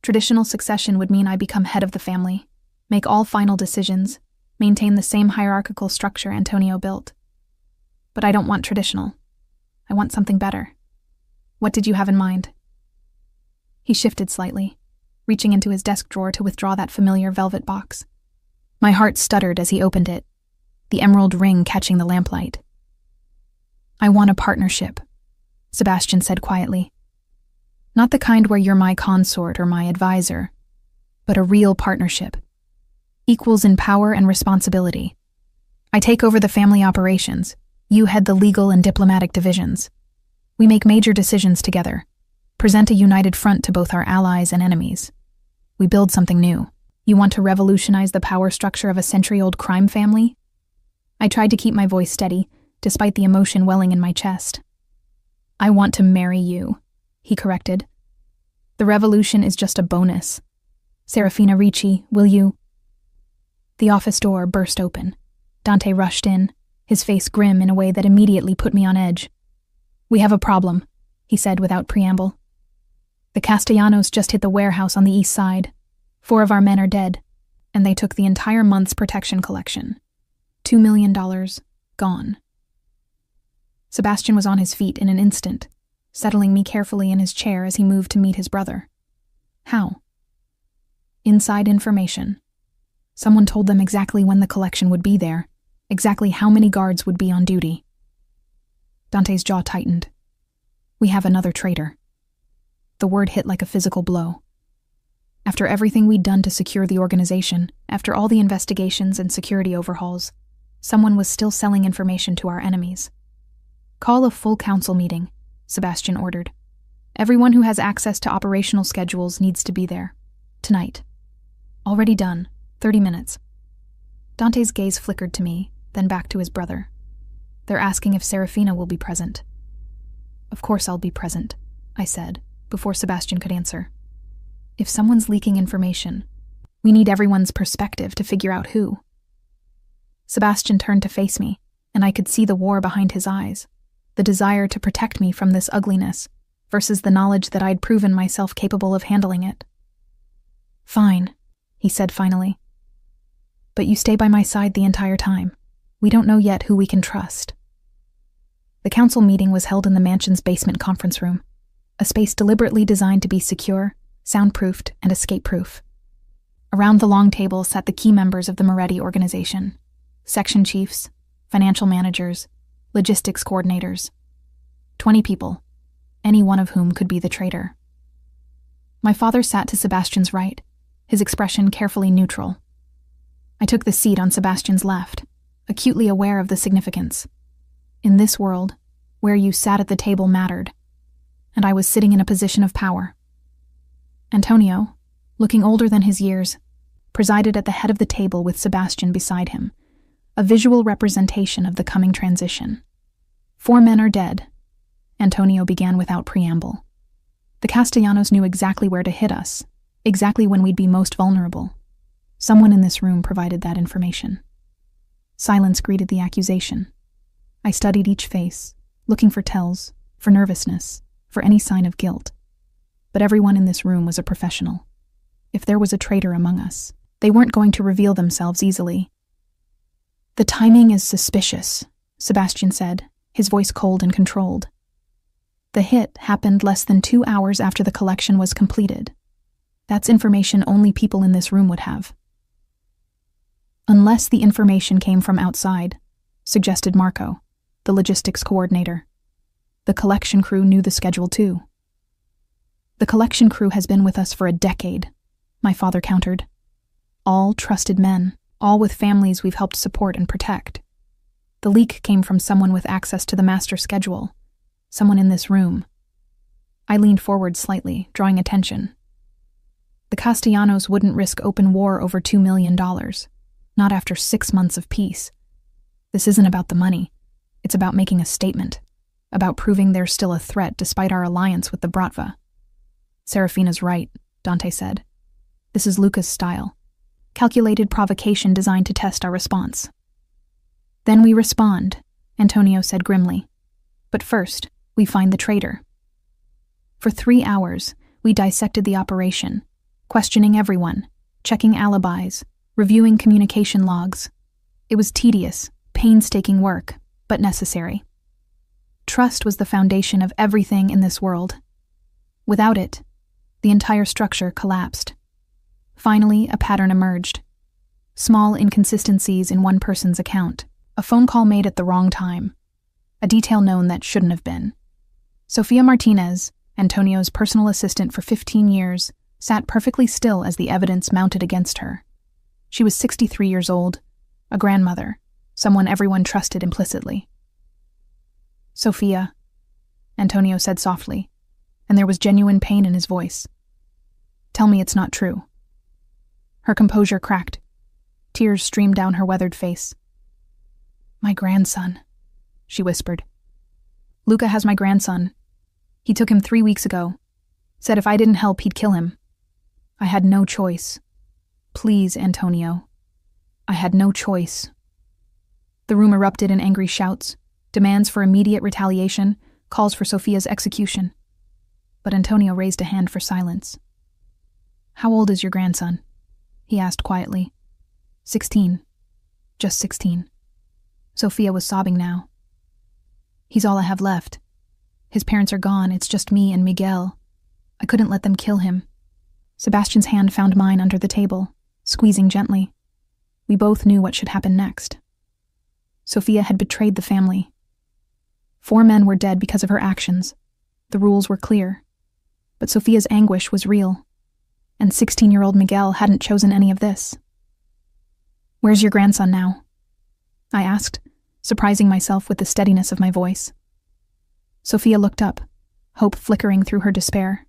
Traditional succession would mean I become head of the family, make all final decisions, maintain the same hierarchical structure Antonio built. But I don't want traditional. I want something better. What did you have in mind? He shifted slightly, reaching into his desk drawer to withdraw that familiar velvet box. My heart stuttered as he opened it, the emerald ring catching the lamplight. I want a partnership, Sebastian said quietly. Not the kind where you're my consort or my advisor, but a real partnership. Equals in power and responsibility. I take over the family operations. You head the legal and diplomatic divisions. We make major decisions together, present a united front to both our allies and enemies. We build something new. You want to revolutionize the power structure of a century-old crime family? I tried to keep my voice steady, despite the emotion welling in my chest. I want to marry you, he corrected. The revolution is just a bonus. Serafina Ricci, will you? The office door burst open. Dante rushed in, his face grim in a way that immediately put me on edge. We have a problem, he said without preamble. The Castellanos just hit the warehouse on the east side. 4 of our men are dead, and they took the entire month's protection collection. $2 million gone. Sebastian was on his feet in an instant, settling me carefully in his chair as he moved to meet his brother. How? Inside information. Someone told them exactly when the collection would be there, exactly how many guards would be on duty. Dante's jaw tightened. We have another traitor. The word hit like a physical blow. After everything we'd done to secure the organization, after all the investigations and security overhauls, someone was still selling information to our enemies. Call a full council meeting, Sebastian ordered. Everyone who has access to operational schedules needs to be there. Tonight. Already done. 30 minutes. Dante's gaze flickered to me, then back to his brother. They're asking if Serafina will be present. Of course I'll be present, I said, before Sebastian could answer. If someone's leaking information, we need everyone's perspective to figure out who. Sebastian turned to face me, and I could see the war behind his eyes, the desire to protect me from this ugliness, versus the knowledge that I'd proven myself capable of handling it. Fine, he said finally. But you stay by my side the entire time. We don't know yet who we can trust. The council meeting was held in the mansion's basement conference room, a space deliberately designed to be secure, soundproofed, and escape-proof. Around the long table sat the key members of the Moretti organization, section chiefs, financial managers, logistics coordinators. 20 people, any one of whom could be the traitor. My father sat to Sebastian's right, his expression carefully neutral. I took the seat on Sebastian's left, acutely aware of the significance. In this world, where you sat at the table mattered, and I was sitting in a position of power. Antonio, looking older than his years, presided at the head of the table with Sebastian beside him, a visual representation of the coming transition. 4 men are dead, Antonio began without preamble. The Castellanos knew exactly where to hit us, exactly when we'd be most vulnerable. Someone in this room provided that information. Silence greeted the accusation. I studied each face, looking for tells, for nervousness, for any sign of guilt. But everyone in this room was a professional. If there was a traitor among us, they weren't going to reveal themselves easily. "The timing is suspicious," Sebastian said, his voice cold and controlled. "The hit happened less than 2 hours after the collection was completed. That's information only people in this room would have." "Unless the information came from outside," suggested Marco, the logistics coordinator. "The collection crew knew the schedule too." "The collection crew has been with us for a decade," my father countered. "All trusted men, all with families we've helped support and protect. The leak came from someone with access to the master schedule, someone in this room." I leaned forward slightly, drawing attention. "The Castellanos wouldn't risk open war over $2 million, not after 6 months of peace. This isn't about the money. It's about making a statement, about proving there's still a threat despite our alliance with the Bratva." "Serafina's right," Dante said. "This is Luca's style. Calculated provocation designed to test our response." "Then we respond," Antonio said grimly. "But first, we find the traitor." For 3 hours, we dissected the operation, questioning everyone, checking alibis, reviewing communication logs. It was tedious, painstaking work, but necessary. Trust was the foundation of everything in this world. Without it, the entire structure collapsed. Finally, a pattern emerged. Small inconsistencies in one person's account, a phone call made at the wrong time, a detail known that shouldn't have been. Sofia Martinez, Antonio's personal assistant for 15 years, sat perfectly still as the evidence mounted against her. She was 63 years old, a grandmother, someone everyone trusted implicitly. "Sofia," Antonio said softly, and there was genuine pain in his voice. "Tell me it's not true." Her composure cracked. Tears streamed down her weathered face. "My grandson," she whispered. "Luca has my grandson. He took him 3 weeks ago. Said if I didn't help, he'd kill him. I had no choice. Please, Antonio. I had no choice." The room erupted in angry shouts, demands for immediate retaliation, calls for Sofia's execution. But Antonio raised a hand for silence. "How old is your grandson?" he asked quietly. 16. Just 16. Sofia was sobbing now. "He's all I have left. His parents are gone, it's just me and Miguel. I couldn't let them kill him." Sebastian's hand found mine under the table, squeezing gently. We both knew what should happen next. Sofia had betrayed the family. 4 men were dead because of her actions. The rules were clear. But Sofia's anguish was real. And 16-year-old Miguel hadn't chosen any of this. "Where's your grandson now?" I asked, surprising myself with the steadiness of my voice. Sofia looked up, hope flickering through her despair.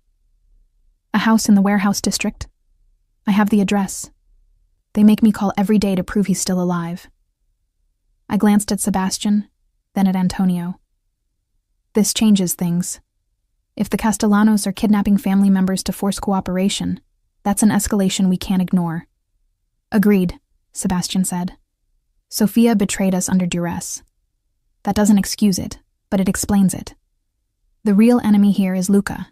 "A house in the warehouse district. I have the address. They make me call every day to prove he's still alive." I glanced at Sebastian, then at Antonio. "This changes things. If the Castellanos are kidnapping family members to force cooperation, that's an escalation we can't ignore." "Agreed," Sebastian said. "Sofia betrayed us under duress. That doesn't excuse it, but it explains it. The real enemy here is Luca."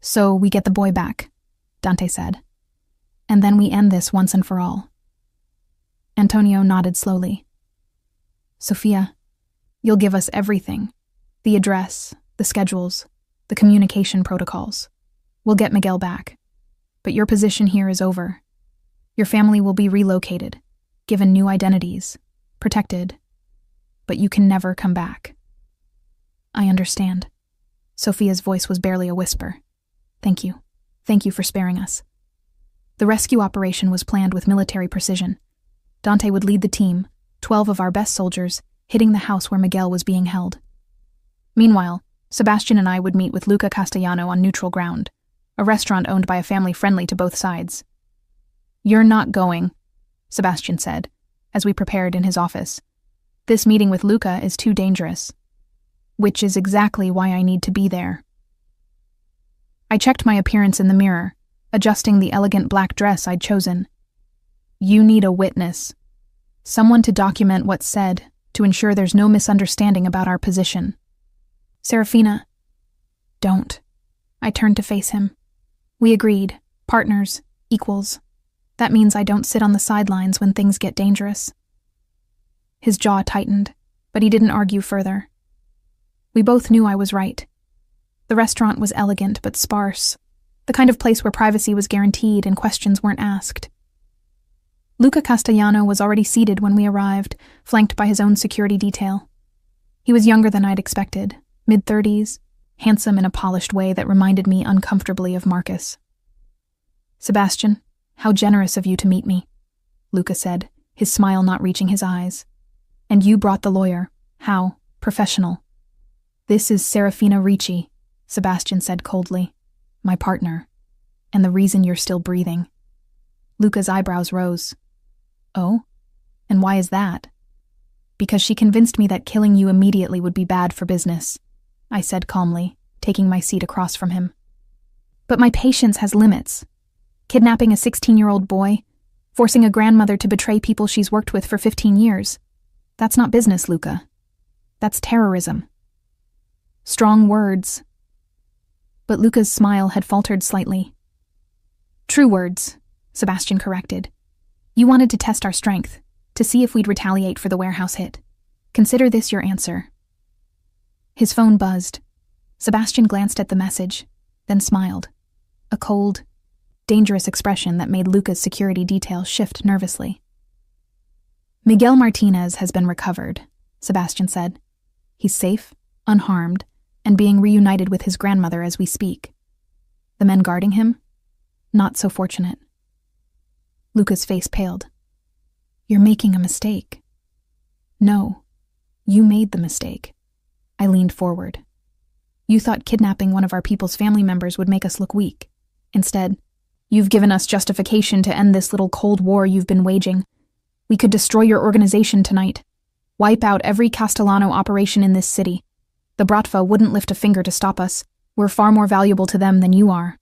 "So we get the boy back," Dante said. "And then we end this once and for all." Antonio nodded slowly. "Sofia, you'll give us everything. The address, the schedules, the communication protocols. We'll get Miguel back. But your position here is over. Your family will be relocated, given new identities, protected. But you can never come back." "I understand," Sophia's voice was barely a whisper. Thank you. Thank you for sparing us. The rescue operation was planned with military precision. Dante would lead the team, 12 of our best soldiers, hitting the house where Miguel was being held. Meanwhile, Sebastian and I would meet with Luca Castellano on neutral ground, a restaurant owned by a family friendly to both sides. You're not going, Sebastian said, as we prepared in his office. This meeting with Luca is too dangerous. Which is exactly why I need to be there. I checked my appearance in the mirror, adjusting the elegant black dress I'd chosen. You need a witness. Someone to document what's said, to ensure there's no misunderstanding about our position. Serafina. Don't. I turned to face him. We agreed. Partners. Equals. That means I don't sit on the sidelines when things get dangerous. His jaw tightened, but he didn't argue further. We both knew I was right. The restaurant was elegant but sparse, the kind of place where privacy was guaranteed and questions weren't asked. Luca Castellano was already seated when we arrived, flanked by his own security detail. He was younger than I'd expected, mid-30s, handsome in a polished way that reminded me uncomfortably of Marcus. Sebastian, how generous of you to meet me, Luca said, his smile not reaching his eyes. And you brought the lawyer. How professional. This is Serafina Ricci, Sebastian said coldly. My partner. And the reason you're still breathing. Luca's eyebrows rose. Oh? And why is that? Because she convinced me that killing you immediately would be bad for business, I said calmly, taking my seat across from him. But my patience has limits. Kidnapping a 16-year-old boy, forcing a grandmother to betray people she's worked with for 15 years. That's not business, Luca. That's terrorism. Strong words. But Luca's smile had faltered slightly. True words, Sebastian corrected. You wanted to test our strength, to see if we'd retaliate for the warehouse hit. Consider this your answer. His phone buzzed. Sebastian glanced at the message, then smiled. A cold, dangerous expression that made Luca's security detail shift nervously. Miguel Martinez has been recovered, Sebastian said. He's safe, unharmed, and being reunited with his grandmother as we speak. The men guarding him? Not so fortunate. Luca's face paled. You're making a mistake. No, you made the mistake. I leaned forward. You thought kidnapping one of our people's family members would make us look weak. Instead, you've given us justification to end this little Cold War you've been waging. We could destroy your organization tonight. Wipe out every Castellano operation in this city. The Bratva wouldn't lift a finger to stop us. We're far more valuable to them than you are.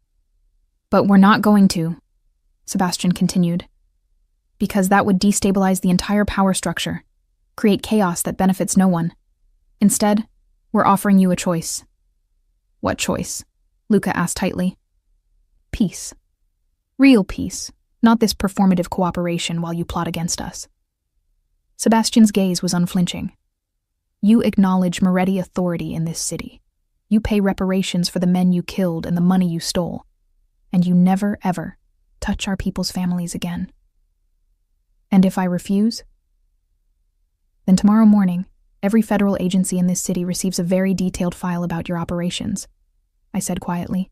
But we're not going to, Sebastian continued. Because that would destabilize the entire power structure, create chaos that benefits no one. Instead, we're offering you a choice. What choice? Luca asked tightly. Peace. Real peace, not this performative cooperation while you plot against us. Sebastian's gaze was unflinching. You acknowledge Moretti authority in this city. You pay reparations for the men you killed and the money you stole. And you never, ever touch our people's families again. And if I refuse? Then tomorrow morning, every federal agency in this city receives a very detailed file about your operations, I said quietly.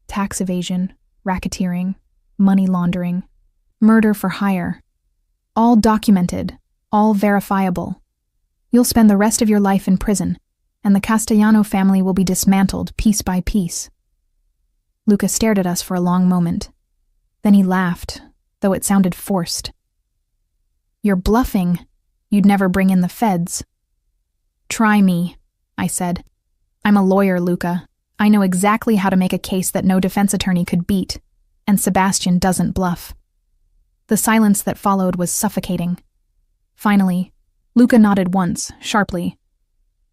Tax evasion, racketeering, money laundering, murder for hire. All documented, all verifiable. You'll spend the rest of your life in prison, and the Castellano family will be dismantled piece by piece. Luca stared at us for a long moment. Then he laughed, though it sounded forced. You're bluffing. You'd never bring in the feds. Try me, I said. I'm a lawyer, Luca. I know exactly how to make a case that no defense attorney could beat, and Sebastian doesn't bluff. The silence that followed was suffocating. Finally, Luca nodded once, sharply.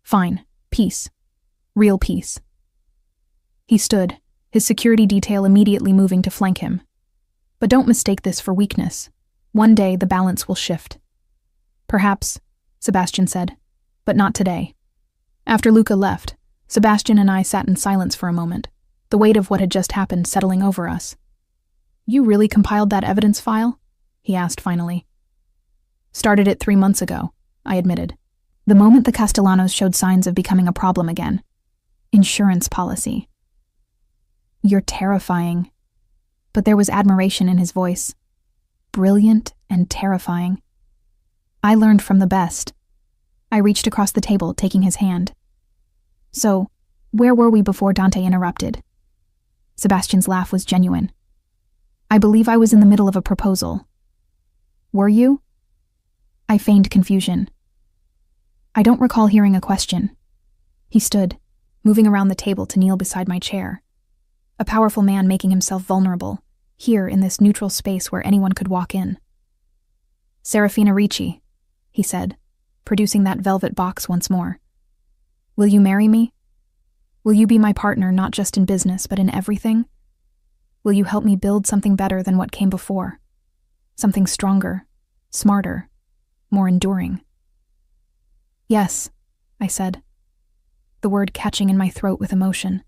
Fine, peace. Real peace. He stood, his security detail immediately moving to flank him. But don't mistake this for weakness. One day the balance will shift. Perhaps, Sebastian said, but not today. After Luca left, Sebastian and I sat in silence for a moment, the weight of what had just happened settling over us. You really compiled that evidence file? He asked finally. Started it 3 months ago, I admitted. The moment the Castellanos showed signs of becoming a problem again. Insurance policy. You're terrifying. But there was admiration in his voice. Brilliant and terrifying. I learned from the best. I reached across the table, taking his hand. So, where were we before Dante interrupted? Sebastian's laugh was genuine. I believe I was in the middle of a proposal. Were you? I feigned confusion. I don't recall hearing a question. He stood, moving around the table to kneel beside my chair. A powerful man making himself vulnerable, here in this neutral space where anyone could walk in. Serafina Ricci, he said, producing that velvet box once more. Will you marry me? Will you be my partner not just in business but in everything? Will you help me build something better than what came before? Something stronger, smarter, more enduring? Yes, I said, the word catching in my throat with emotion.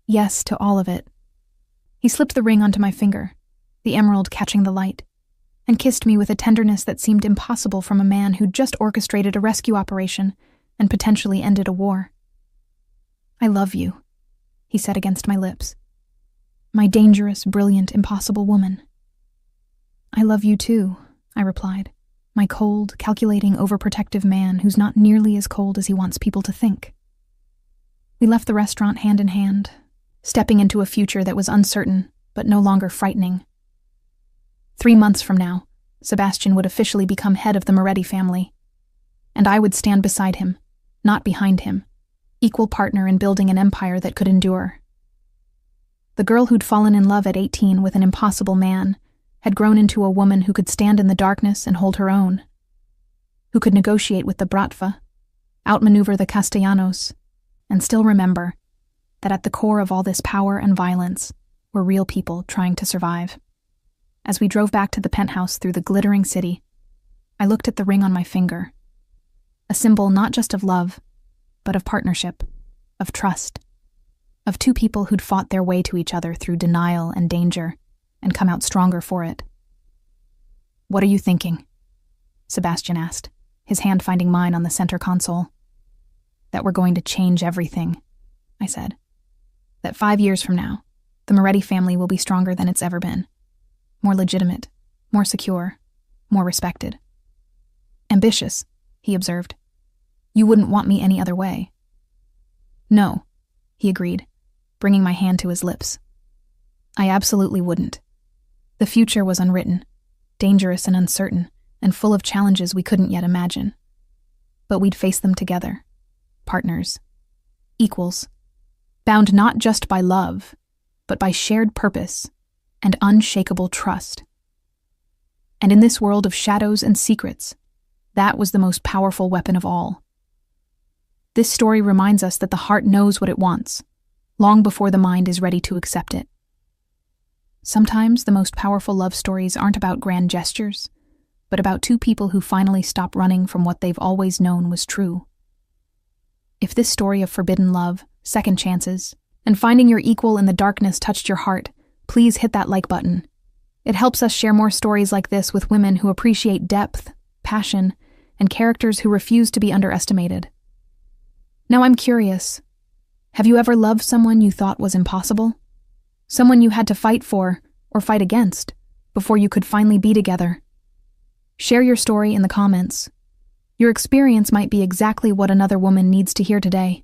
Yes to all of it. He slipped the ring onto my finger, the emerald catching the light, and kissed me with a tenderness that seemed impossible from a man who'd just orchestrated a rescue operation and potentially ended a war. I love you, he said against my lips. My dangerous, brilliant, impossible woman. I love you too, I replied, my cold, calculating, overprotective man who's not nearly as cold as he wants people to think. We left the restaurant hand in hand, stepping into a future that was uncertain but no longer frightening. 3 months from now, Sebastian would officially become head of the Moretti family, and I would stand beside him, not behind him, equal partner in building an empire that could endure. The girl who'd fallen in love at 18 with an impossible man had grown into a woman who could stand in the darkness and hold her own, who could negotiate with the Bratva, outmaneuver the Castellanos, and still remember that at the core of all this power and violence were real people trying to survive. As we drove back to the penthouse through the glittering city, I looked at the ring on my finger, a symbol not just of love, but of partnership, of trust, of two people who'd fought their way to each other through denial and danger and come out stronger for it. What are you thinking? Sebastian asked, his hand finding mine on the center console. That we're going to change everything, I said. That 5 years from now, the Moretti family will be stronger than it's ever been. More legitimate, more secure, more respected. Ambitious, he observed. You wouldn't want me any other way. No, he agreed, bringing my hand to his lips. I absolutely wouldn't. The future was unwritten, dangerous and uncertain, and full of challenges we couldn't yet imagine. But we'd face them together, partners, equals, bound not just by love, but by shared purpose and unshakable trust. And in this world of shadows and secrets, that was the most powerful weapon of all. This story reminds us that the heart knows what it wants, long before the mind is ready to accept it. Sometimes the most powerful love stories aren't about grand gestures, but about two people who finally stop running from what they've always known was true. If this story of forbidden love, second chances, and finding your equal in the darkness touched your heart, please hit that like button. It helps us share more stories like this with women who appreciate depth, passion, and characters who refuse to be underestimated. Now I'm curious, have you ever loved someone you thought was impossible? Someone you had to fight for, or fight against, before you could finally be together? Share your story in the comments. Your experience might be exactly what another woman needs to hear today.